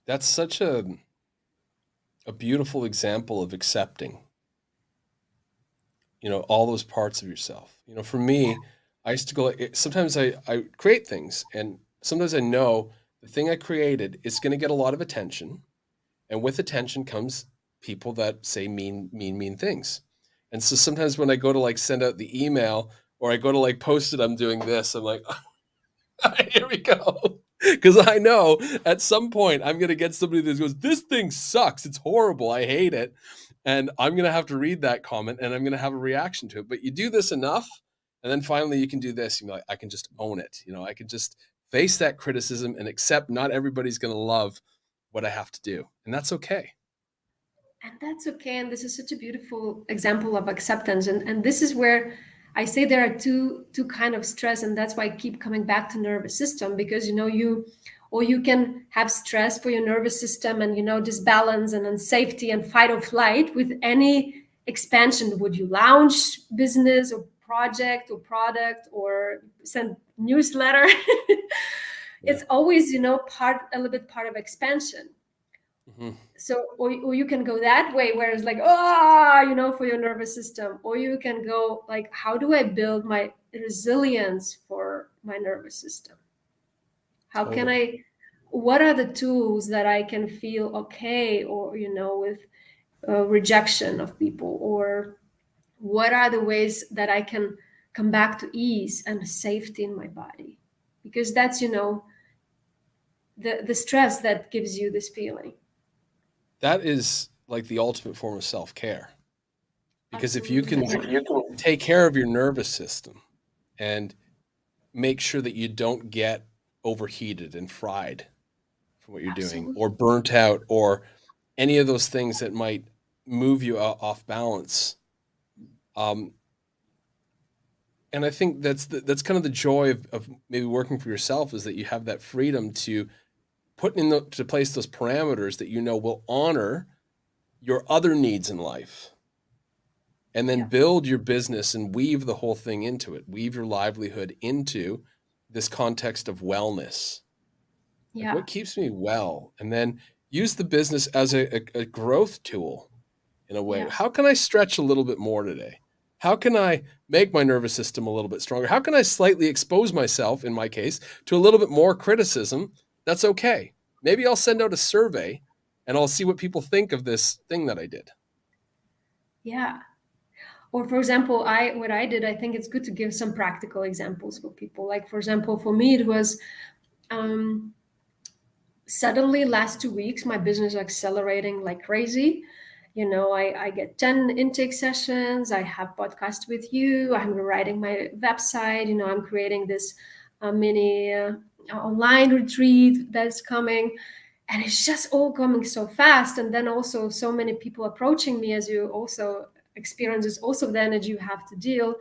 That's such a beautiful example of accepting, all those parts of yourself. For me, I used to go, sometimes I create things, and sometimes I know the thing I created is going to get a lot of attention. And with attention comes people that say mean things. And so sometimes when I go to like send out the email, or I go to like post it, I'm doing this. I'm like, here we go. Because I know at some point I'm going to get somebody that goes, this thing sucks. It's horrible. I hate it. And I'm going to have to read that comment and I'm going to have a reaction to it. But you do this enough, and then finally you can do this. Like, I can just own it. I can just face that criticism and accept not everybody's going to love what I have to do. And that's okay. And that's okay. And this is such a beautiful example of acceptance. And this is where I say there are two kind of stress, and that's why I keep coming back to nervous system, because you can have stress for your nervous system and disbalance and unsafety and fight or flight with any expansion. Would you launch business or project or product or send newsletter? Yeah. It's always a little bit part of expansion. Hmm. So or you can go that way where it's like for your nervous system, or you can go like, how do I build my resilience for my nervous system? How can Totally. what are the tools that I can feel okay, or with rejection of people, or what are the ways that I can come back to ease and safety in my body? Because that's the stress that gives you this feeling. That is like the ultimate form of self-care. Because if you can Absolutely. take care of your nervous system and make sure that you don't get overheated and fried from what you're doing, Absolutely. or burnt out, or any of those things that might move you off balance. Um, and I think that's kind of the joy of maybe working for yourself, is that you have that freedom to put to place those parameters that will honor your other needs in life, and then Yeah. build your business and weave the whole thing into it, weave your livelihood into this context of wellness. Like, Yeah. what keeps me well? And then use the business as a growth tool in a way. Yeah. How can I stretch a little bit more today? How can I make my nervous system a little bit stronger? How can I slightly expose myself, in my case, to a little bit more criticism? That's okay. Maybe I'll send out a survey and I'll see what people think of this thing that I did. Yeah. Or for example, what I did, I think it's good to give some practical examples for people. Like for example, for me, it was um, suddenly last 2 weeks, my business accelerating like crazy. I get 10 intake sessions. I have podcast with you. I'm writing my website. I'm creating this mini online retreat that's coming, and it's just all coming so fast. And then also so many people approaching me, as you also experience, is also the energy you have to deal.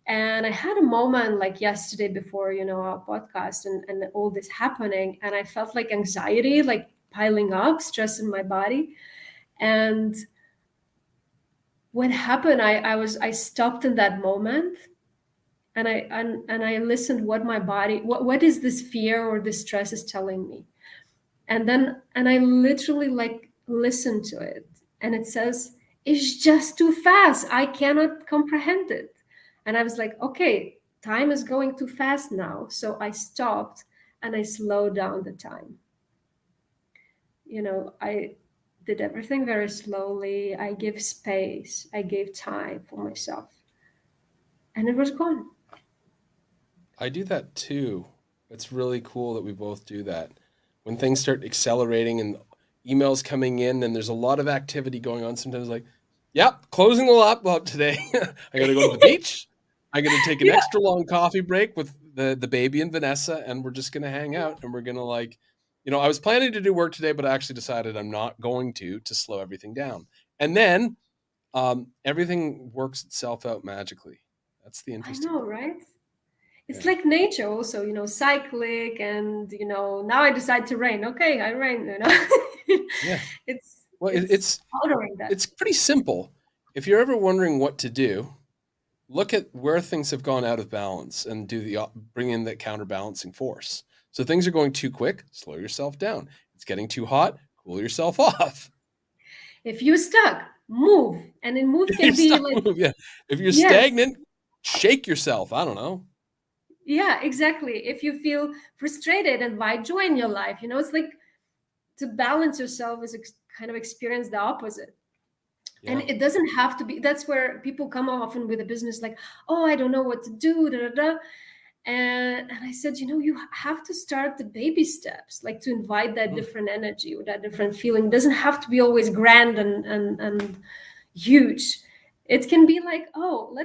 And I had a moment like yesterday before, our podcast and all this happening, and I felt like anxiety, like piling up, stress in my body. And what happened, I stopped in that moment, and I listened what my body, what is this fear or this stress is telling me. And I literally like listened to it, and it says, it's just too fast, I cannot comprehend it. And I was like, okay, time is going too fast now. So I stopped and I slowed down the time. I did everything very slowly. I gave space, I gave time for myself, and it was gone. I do that too. It's really cool that we both do that. When things start accelerating and emails coming in and there's a lot of activity going on, sometimes like, yep, closing the laptop today. I got to go to the beach. I got to take an Yeah, extra long coffee break with the baby and Vanessa, and we're just going to hang out and we're going to I was planning to do work today, but I actually decided I'm not going to slow everything down. And then everything works itself out magically. That's the I interesting know, part. right? It's Yeah. like nature also, cyclic, and now I decide to rain. Okay, I rain. Yeah. it's Well, it's honoring that. it's pretty simple. If you're ever wondering what to do, look at where things have gone out of balance and bring in that counterbalancing force. So things are going too quick, slow yourself down. It's getting too hot, cool yourself off. If you're stuck, move. And in move If you're can be stuck, like, move. Yeah. If you're yes, stagnant, shake yourself. I don't know. yeah, exactly. If you feel frustrated, invite joy in your life. It's like to balance yourself is kind of experience the opposite. And Yeah. it doesn't have to be, that's where people come often with a business like, oh, I don't know what to do, da, da, da. And I said, you have to start the baby steps, like to invite that Mm. different energy or that different feeling. It doesn't have to be always grand and huge. It can be like, oh,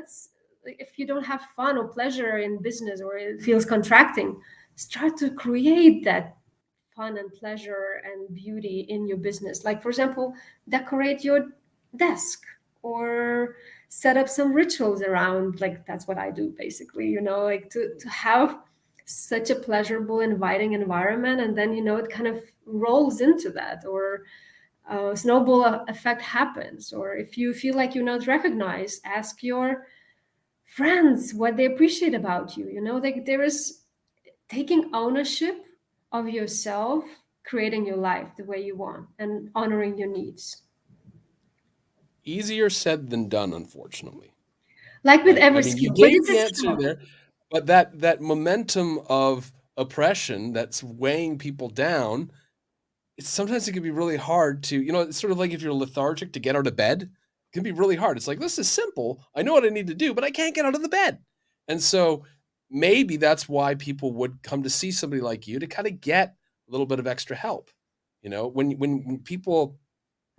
if you don't have fun or pleasure in business, or it feels contracting, start to create that fun and pleasure and beauty in your business. Like, for example, decorate your desk, or set up some rituals around, like that's what I do basically, like to have such a pleasurable, inviting environment. And then it kind of rolls into that, or snowball effect happens. Or if you feel like you're not recognized, ask your friends what they appreciate about you. Like there is taking ownership of yourself, creating your life the way you want, and honoring your needs. Easier said than done, unfortunately. Like with Right? I every mean, you skill, but gave it's the a answer skill. there, but that momentum of oppression that's weighing people down, sometimes it can be really hard to, it's sort of like if you're lethargic to get out of bed, it can be really hard. It's like, this is simple. I know what I need to do, but I can't get out of the bed. And so maybe that's why people would come to see somebody like you to kind of get a little bit of extra help. When people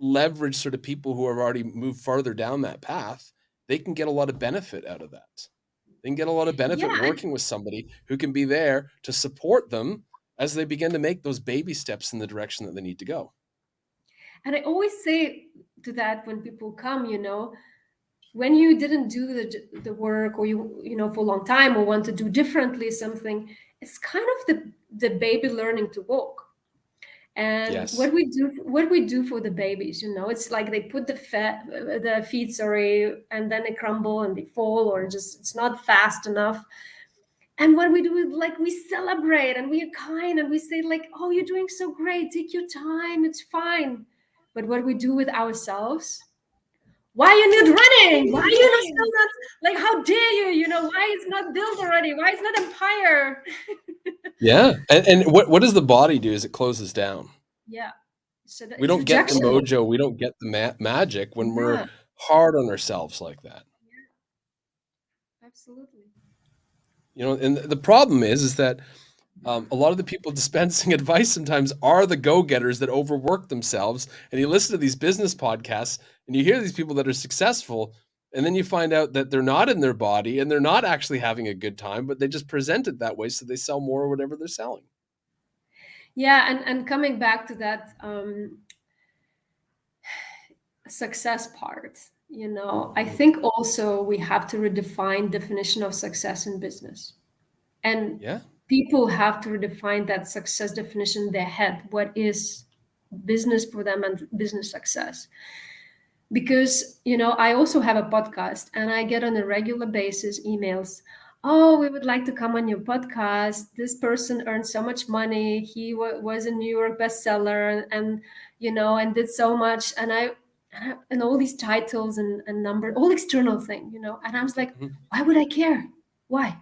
leverage sort of people who have already moved farther down that path, they can get a lot of benefit out of that. They can get a lot of Yeah, benefit working with somebody who can be there to support them as they begin to make those baby steps in the direction that they need to go. and I always say to that when people come, when you didn't do the work, or you for a long time, or want to do differently something, it's kind of the baby learning to walk. And Yes. what we do for the babies, it's like they put the feet, sorry, and then they crumble and they fall, or just it's not fast enough. And what we do is like we celebrate and we are kind and we say like, oh, you're doing so great, take your time, it's fine. But what we do with ourselves, why are you not running, why are you not still not, like, how dare you, why it's not built already, why it's not empire. Yeah. And what does the body do is it closes down. Yeah, so We it's don't get the rejection. mojo. We don't get the magic when we're Yeah, hard on ourselves like that. absolutely. And the problem is that a lot of the people dispensing advice sometimes are the go-getters that overwork themselves. And you listen to these business podcasts and you hear these people that are successful, And then you find out that they're not in their body and they're not actually having a good time, but they just present it that way so they sell more or whatever they're selling. Yeah, and coming back to that success part, I think also we have to redefine definition of success in business. And Yeah. people have to redefine that success definition in their head. What is business for them and business success? Because I also have a podcast and I get on a regular basis emails. Oh, we would like to come on your podcast. This person earned so much money. He was a New York bestseller, and and did so much. And all these titles and number, all external thing. And I was like, Mhm. why would I care? Why?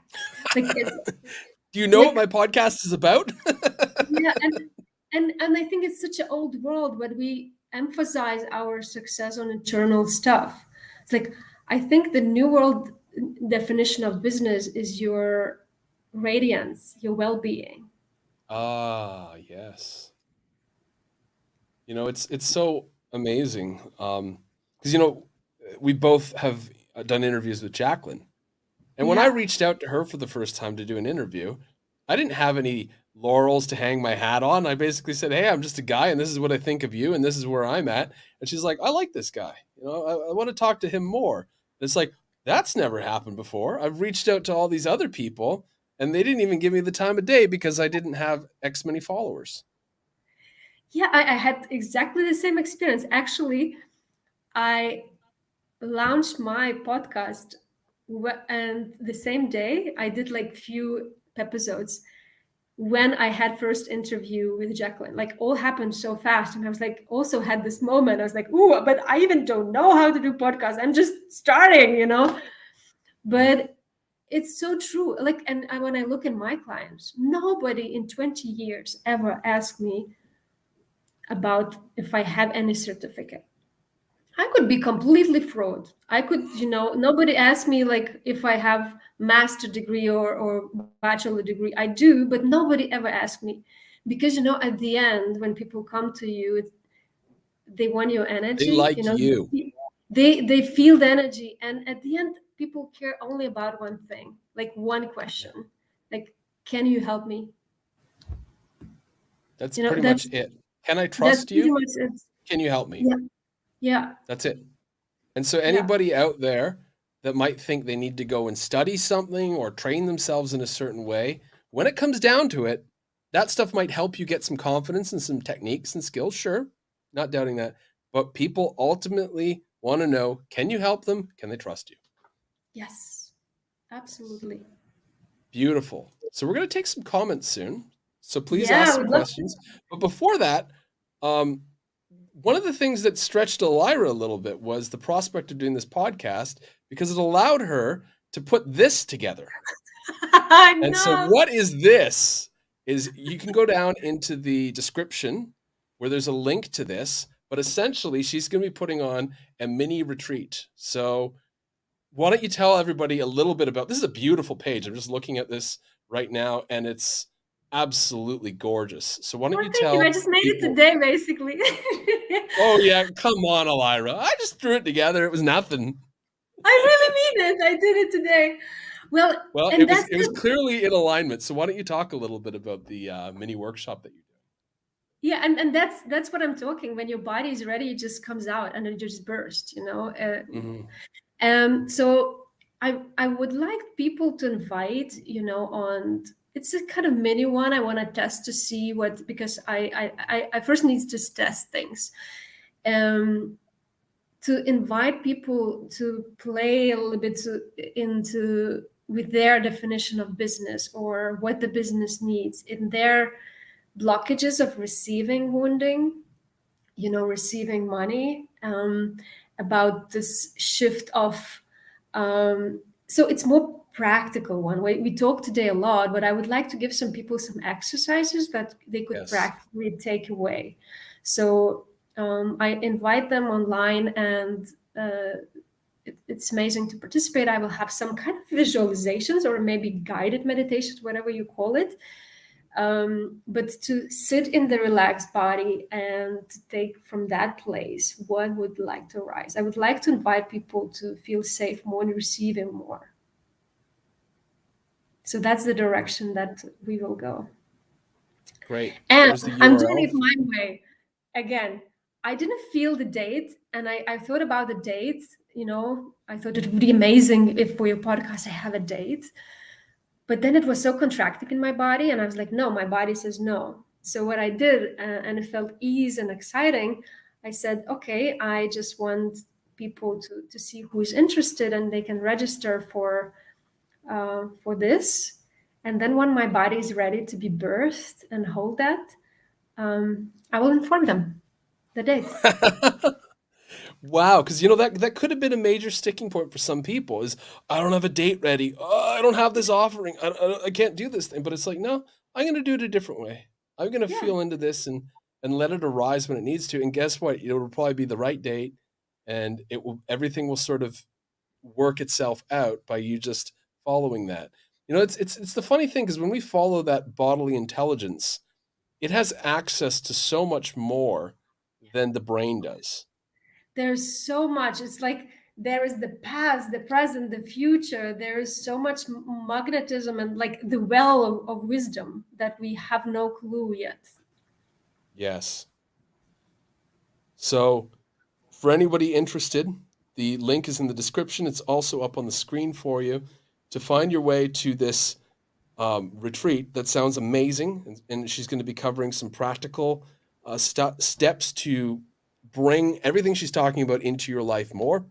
Like, Do you know what my podcast is about? yeah, and I think it's such an old world where we emphasize our success on internal stuff. It's like, I think the new world definition of business is your radiance, your well-being. Ah, yes. It's so amazing. Because we both have done interviews with Jacqueline. And when I Yeah. reached out to her for the first time to do an interview, I didn't have any laurels to hang my hat on. I basically said, "Hey, I'm just a guy, and this is what I think of you, and this is where I'm at." And she's like, "I like this guy. I want to talk to him more." And it's like, that's never happened before. I've reached out to all these other people, and they didn't even give me the time of day because I didn't have X many followers. Yeah, I had exactly the same experience. Actually, I launched my podcast and the same day I did like few episodes when I had first interview with Jacqueline. Like, all happened so fast. And I was like, also had this moment. I was like, ooh, but I even don't know how to do podcasts. I'm just starting. Yeah. But it's so true. Like, and when I look at my clients, nobody in 20 years ever asked me about if I have any certificate. I could be completely fraud. I could, nobody asked me like if I have master degree or bachelor degree. I do, but nobody ever asked me because at the end when people come to you, they want your They energy. like you. They feel the energy, and at the end, people care only about one thing, like one Yeah. question, like, can you help me? That's You know, pretty much that's it. Can I that's trust pretty you? much it. Can you help me? Yeah, yeah, That's it. And so yeah. anybody out there that might think they need to go and study something or train themselves in a certain way, when it comes down to it, that stuff might help you get some confidence and some techniques and skills, sure, not doubting that. But people ultimately want to know, can you help them? Can they trust you? Yes, absolutely. Beautiful. So we're going to take some comments soon. So please Yeah, ask I some would love to. questions. But before that, um, one of the things that stretched Elaira a little bit was the prospect of doing this podcast because it allowed her to put this together. I And so know. what is this? Is you can go down into the description where there's a link to this, but essentially she's going to be putting on a mini retreat. So why don't you tell everybody a little bit about this? Is a beautiful page. I'm just looking at this right now and it's absolutely gorgeous. So why don't Well, you thank you. I tell just made it people? today, basically. Oh yeah, come on, Elaira. I just threw it together. It was nothing. I really mean it. I did it today. Well, Well, and it was that's it was clearly in alignment. So why don't you talk a little bit about the mini workshop that you're yeah, and that's what I'm talking. When your body is ready, it just comes out and it just bursts. doing? So I would like people to invite, on it's a kind of mini one. I want to test to see what, because I first need to test things. To invite people to play a little bit into with their definition of business or what the business needs in their blockages of receiving wounding, receiving money, about this shift of, so it's more practical one. We talk today a lot, but I would like to give some people some exercises that they could Yes. practically take away. So I invite them online, and it's amazing to participate. I will have some kind of visualizations or maybe guided meditations, whatever you call it, But to sit in the relaxed body and to take from that place what would like to rise. I would like to invite people to feel safe more and receiving more. So that's the direction that we will go. Great. And Where's the I'm doing URL? it my way. Again, I didn't feel the date, and I thought about the date. I thought it would be amazing if for your podcast I have a date. But then it was so contracting in my body, and I was like, no, my body says no. So what I did, and it felt ease and exciting, I said, okay, I just want people to see who is interested, and they can register for this. And then when my body is ready to be birthed and hold that, I will inform them the date. Wow, because that could have been a major sticking point for some people. Is I don't have a date ready. Oh, I don't have this offering. I can't do this thing. But it's like, no, I'm going to do it a different way. I'm going to Yeah. feel into this and let it arise when it needs to. And guess what? It'll probably be the right date, and everything will sort of work itself out by you just following that. It's the funny thing, because when we follow that bodily intelligence, it has access to so much more than the brain does. There's so much. It's like there is the past, the present, the future. There is so much magnetism and like the well of wisdom that we have no clue yet. Yes. So, for anybody interested, the link is in the description. It's also up on the screen for you to find your way to this retreat. That sounds amazing. And she's going to be covering some practical steps to bring everything she's talking about into your life more.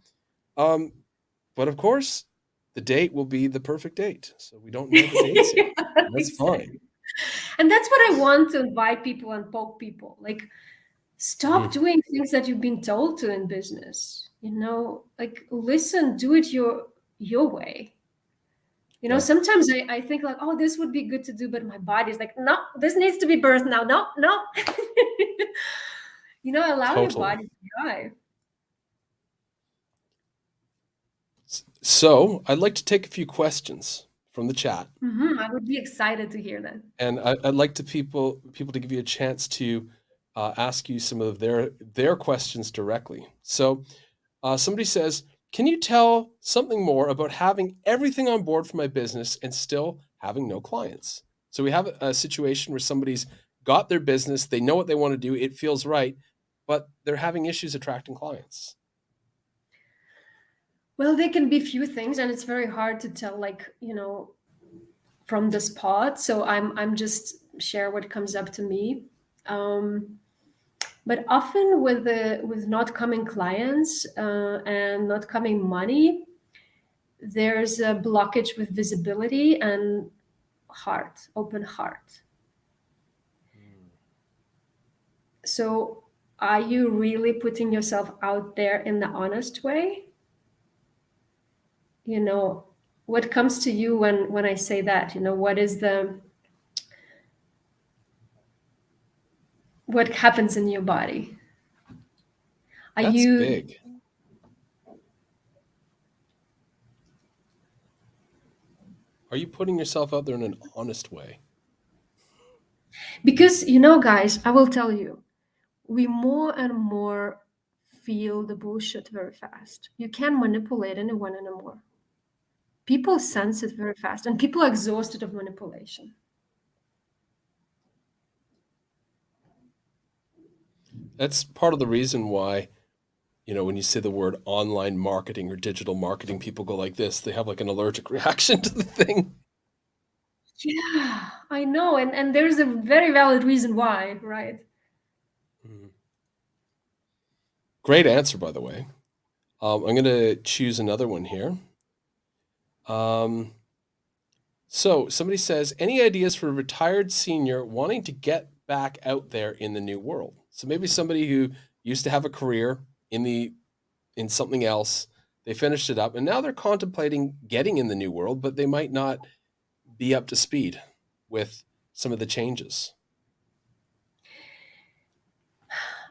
But of course, the date will be the perfect date. So we don't know the dates yet. Yeah, That's exactly. fine. And that's what I want to invite people and poke people. Like, stop Mhm. doing things that you've been told to in business. Like listen, do it your way. Yeah, Sometimes I think like, oh, this would be good to do, but my body's like, no, this needs to be birthed now. No, no. Allow your totally. body to drive. So I'd like to take a few questions from the chat. I would be excited to hear that. And I'd like people to give you a chance to ask you some of their questions directly. So somebody says, "Can you tell something more about having everything on board for my business and still having no clients?" So we have a situation where somebody's got their business, they know what they want to do, it feels right, but they're having issues attracting clients. Well, there can be few things, and it's very hard to tell, like, from the spot. So I'm just share what comes up to me. But often with not coming clients and not coming money, there's a blockage with visibility and open heart. So are you really putting yourself out there in the honest way? What comes to you when I say that? What happens in your body? Are That's you big. Are you putting yourself out there in an honest way? Because guys, I will tell you, we more and more feel the bullshit very fast. You can't manipulate anyone anymore. People sense it very fast, and people are exhausted of manipulation. That's part of the reason why, when you say the word online marketing or digital marketing, people go like this. They have like an allergic reaction to the thing. Yeah, I know, and there's a very valid reason why, right? Great answer, by the way. I'm going to choose another one here. So somebody says, any ideas for a retired senior wanting to get back out there in the new world? So maybe somebody who used to have a career in something else, they finished it up, and now they're contemplating getting in the new world, but they might not be up to speed with some of the changes.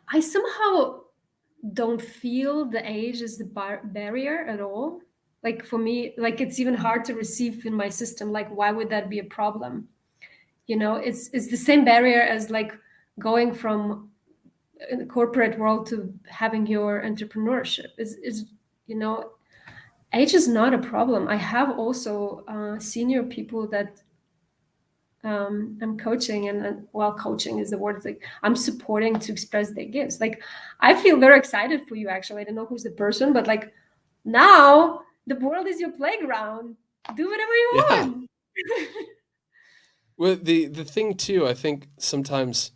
I somehow don't feel the age is the barrier at all. Like for me, like it's even hard to receive in my system. Like, why would that be a problem? You know, it's the same barrier as like going from the corporate world to having your entrepreneurship. Is you know, age is not a problem. I have also senior people that I'm coaching, and well, coaching is the word. It's like I'm supporting to express their gifts. Like I feel very excited for you. Actually, I don't know who's the person, but like now the world is your playground. Do whatever you Yeah. want. Well, the thing too, I think sometimes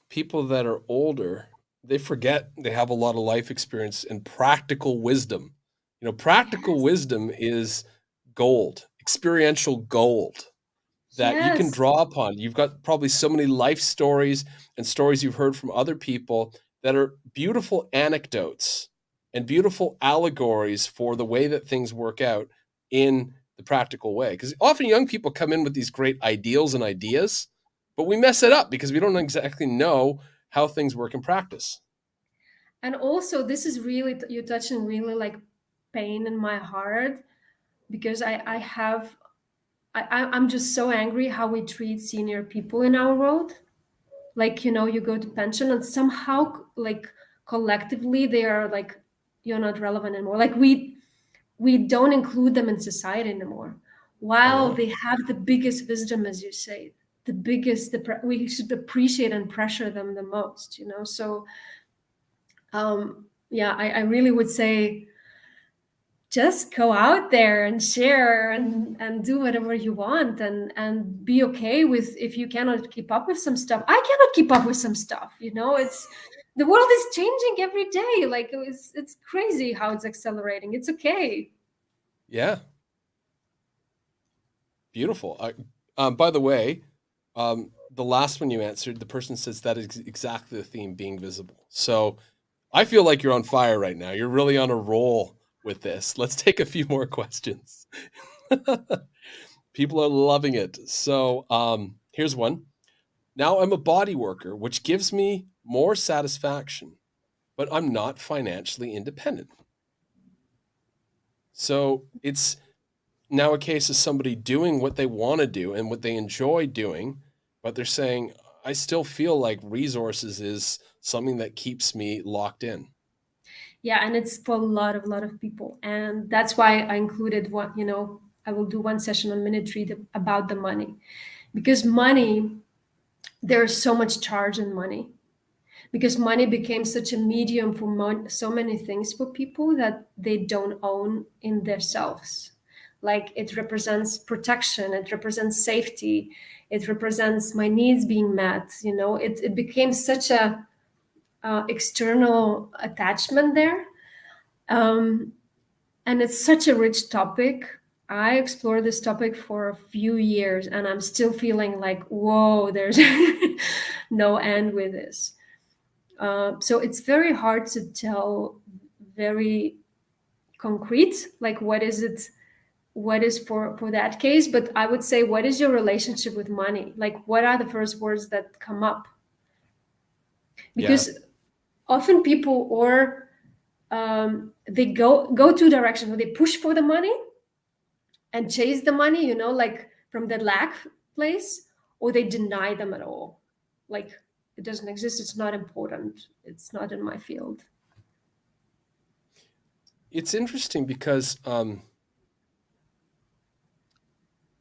people that are older, they forget they have a lot of life experience and practical wisdom. Practical Yes, wisdom is gold, experiential gold that you can yes, draw upon. You've got probably so many life stories and stories you've heard from other people that are beautiful anecdotes and beautiful allegories for the way that things work out in the practical way. Because often young people come in with these great ideals and ideas, but we mess it up because we don't exactly know how things work in practice. and also this is really you're touching really like pain in my heart because I have I'm just so angry how we treat senior people in our world. Like, you know, you go to pension and somehow like collectively they are like you're not relevant anymore. Like we don't include them in society anymore, I while know. they have the biggest wisdom, as you say, the biggest we should appreciate and pressure them the most, you know. So yeah, I really would say just go out there and share and do whatever you want, and be okay with if you cannot keep up with some stuff. I cannot keep up with some stuff, you know. It's the world is changing every day. Like it's crazy how it's accelerating. It's okay. Yeah, beautiful. By the way, the last one you answered, the person says that is exactly the theme, being visible. So I feel like you're on fire right now. You're really on a roll with this. Let's take a few more questions. People are loving it. So here's one. Now I'm a body worker, which gives me more satisfaction, but I'm not financially independent. So it's now a case of somebody doing what they want to do and what they enjoy doing, but they're saying, I still feel like resources is something that keeps me locked in. Yeah, and it's for a lot of people, and that's why I included one. You know, I will do one session on minute three about the money, because money, there's so much charge in money, because money became such a medium for so many things for people that they don't own in themselves. Like it represents protection, it represents safety, it represents my needs being met. You know, it became such a external attachment there. um, and it's such a rich topic. I explored this topic for a few years and I'm still feeling like, whoa, there's no end with this. So it's very hard to tell very concrete, like what is it, what is for that case. But I would say, what is your relationship with money? Like, what are the first words that come up? Yeah. Because often people or they go two directions, where they push for the money and chase the money, you know, like from the lack place, or they deny them at all. Like it doesn't exist, it's not important, it's not in my field. It's interesting because,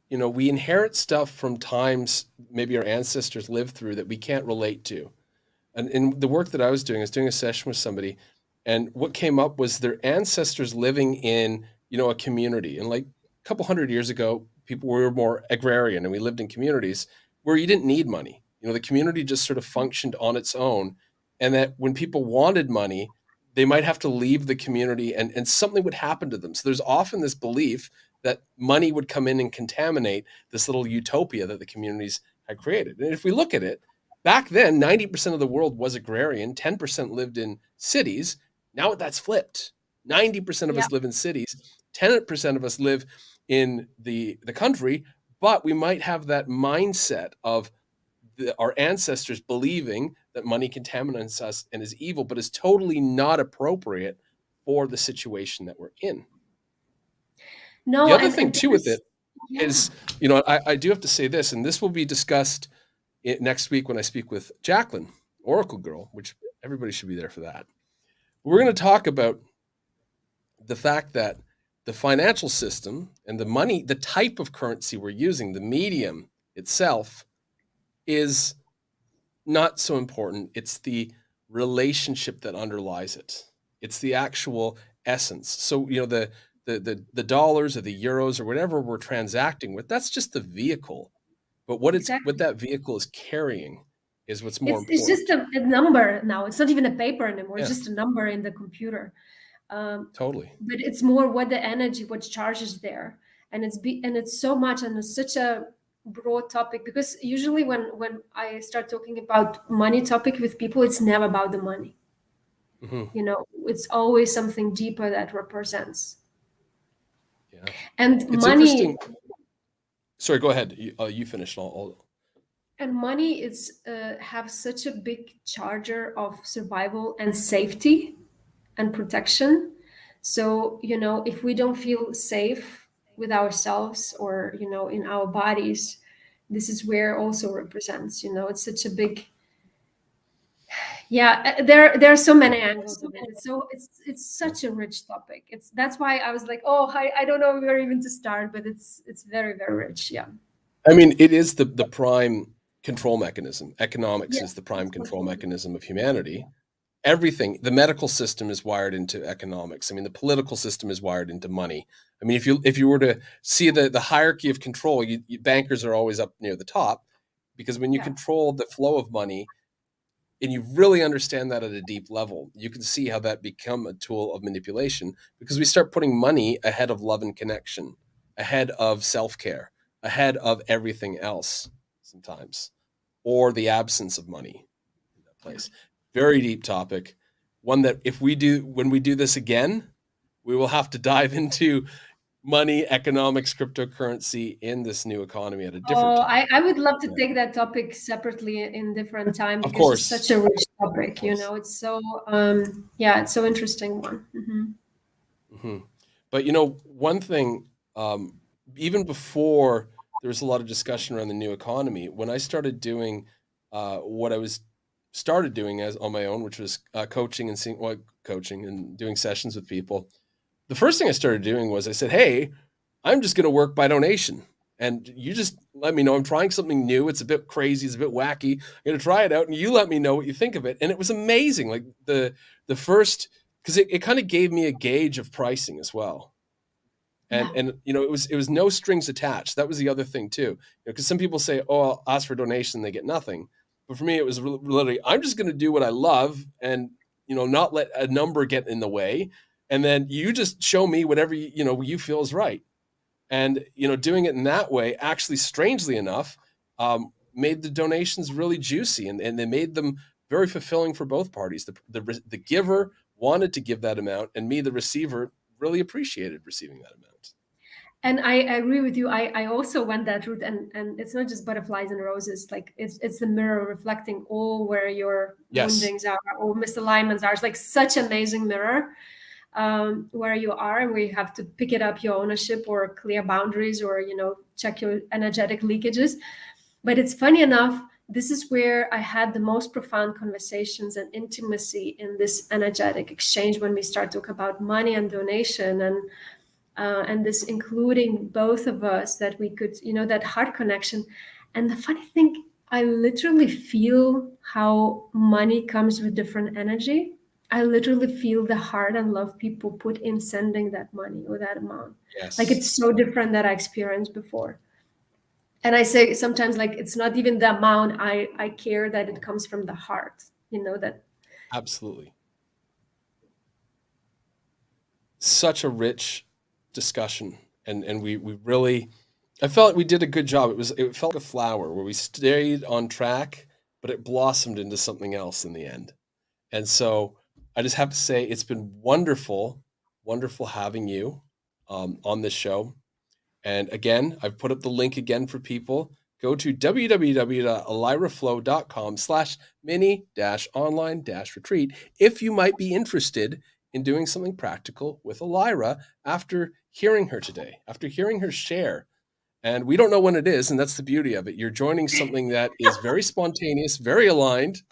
we inherit stuff from times maybe our ancestors lived through that we can't relate to. And in the work that I was doing a session with somebody, and what came up was their ancestors living in, a community. And like a couple hundred years ago, people were more agrarian and we lived in communities where you didn't need money. The community just sort of functioned on its own. And that when people wanted money, they might have to leave the community and something would happen to them. So there's often this belief that money would come in and contaminate this little utopia that the communities had created. And if we look at it, back then, 90% of the world was agrarian, 10% lived in cities. Now that's flipped. 90% of Yeah. us live in cities, 10% of us live in the country, but we might have that mindset of our ancestors believing that money contaminates us and is evil, but is totally not appropriate for the situation that we're in. The No, other and thing and too there with is it, is, you know, I do have to say this, and this will be discussed next week when I speak with Jacqueline, Oracle Girl, which everybody should be there for that. We're going to talk about the fact that the financial system and the money, the type of currency we're using, the medium itself, is not so important. It's the relationship that underlies it. It's the actual essence. So, you know, the dollars or the euros or whatever we're transacting with, that's just the vehicle. But what Exactly. that vehicle is carrying is what's more It's important. just a number now. It's not even a paper anymore. It's Yeah, just a number in the computer. totally. But it's more what the energy, what charge is there, and it's so much, and it's such a broad topic, because usually when I start talking about money topic with people, it's never about the money. Hmm. It's always something deeper that represents. Yeah, And it's money interesting. Sorry, go ahead. You finished. and money is have such a big charger of survival and safety and protection. So, if we don't feel safe with ourselves, or, in our bodies, this is where also represents, it's such a big, yeah, there are so many angles of it. It's such a rich topic. That's why I was like, oh, I don't know where even to start, but it's very, very rich. Yeah. I mean, it is the prime control mechanism. Economics Yeah, is the prime for control sure. mechanism of humanity. Everything, the medical system is wired into economics. I mean, the political system is wired into money. I mean, if you were to see the hierarchy of control, bankers are always up near the top, because when you Yeah. control the flow of money and you really understand that at a deep level, you can see how that become a tool of manipulation, because we start putting money ahead of love and connection, ahead of self-care, ahead of everything else sometimes, or the absence of money in that Yeah. place. Very deep topic. One that when we do this again, we will have to dive into money, economics, cryptocurrency in this new economy at a different Oh, time. I would love to Yeah. take that topic separately in different time, Of because it's course. such a rich Of topic. course. It's so yeah, it's so interesting one. Mhm. But you know, one thing, um, even before there was a lot of discussion around the new economy, when I started doing what I was started doing as on my own, which was coaching and coaching and doing sessions with people. The first thing I started doing was I said, "Hey, I'm just going to work by donation, and you just let me know. I'm trying something new. It's a bit crazy. It's a bit wacky. I'm going to try it out, and you let me know what you think of it." And it was amazing. Like the first, because it kind of gave me a gauge of pricing as well. Yeah. And you know, it was no strings attached. That was the other thing too, because some people say, "Oh, I'll ask for a donation, they get nothing." But for me, it was literally, I'm just going to do what I love, and not let a number get in the way. And then you just show me whatever you feel is right. And doing it in that way, actually, strangely enough, made the donations really juicy, and they made them very fulfilling for both parties. The giver wanted to give that amount, and me, the receiver, really appreciated receiving that amount. And I agree with you. I also went that route, and it's not just butterflies and roses. Like it's the mirror reflecting all where your Yes, woundings are or misalignments are. It's like such amazing mirror, where you are, and where you have to pick it up your ownership, or clear boundaries, or check your energetic leakages. But it's funny enough, this is where I had the most profound conversations and intimacy in this energetic exchange, when we start talking about money and donation, and this including both of us, that we could, that heart connection. And the funny thing, I literally feel how money comes with different energy. I literally feel the heart and love people put in sending that money or that amount. Like, yes, it's so different that I experienced before. And I say sometimes, like, it's not even the amount I care, that it comes from the heart, that. absolutely. Such a rich discussion, and we really, I felt like we did a good job. It felt like a flower where we stayed on track, but it blossomed into something else in the end. And so I just have to say it's been wonderful, wonderful having you on this show. And again, I've put up the link again for people. Go to www.elairaflow.com/mini-online-retreat if you might be interested in doing something practical with Elaira after hearing her today, after hearing her share. And we don't know when it is, and that's the beauty of it. You're joining something that is very spontaneous, very aligned,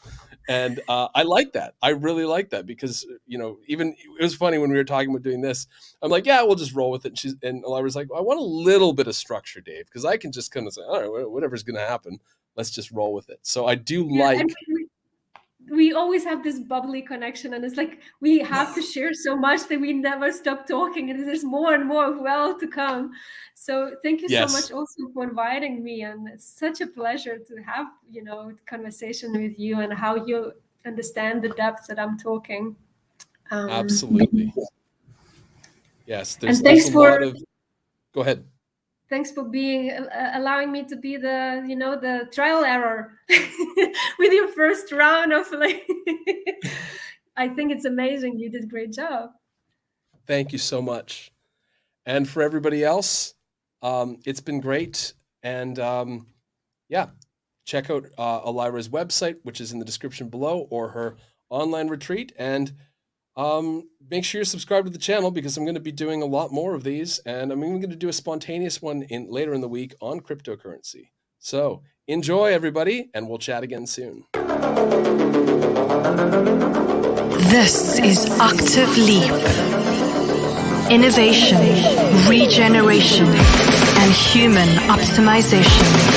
and I like that. I really like that because, even it was funny when we were talking about doing this. I'm like, yeah, we'll just roll with it. And Elairas like, I want a little bit of structure, Dave, because I can just kind of say, all right, whatever's going to happen, let's just roll with it. So I do like. And we always have this bubbly connection, and it's like we have to share so much that we never stop talking, and there's more and more well to come. So thank you so much also for inviting me, and it's such a pleasure to have conversation with you and how you understand the depth that I'm talking. Absolutely. Yes, there's a lot of. Go ahead. Thanks for allowing me to be the trial error with your first round of I think it's amazing. You did a great job. Thank you so much. And for everybody else, it's been great. And check out Elaira's website, which is in the description below, or her online retreat. And make sure you're subscribed to the channel because I'm going to be doing a lot more of these, and I'm even going to do a spontaneous one later in the week on cryptocurrency. So enjoy, everybody, and we'll chat again soon. This is Octave Leap. Innovation, regeneration, and human optimization.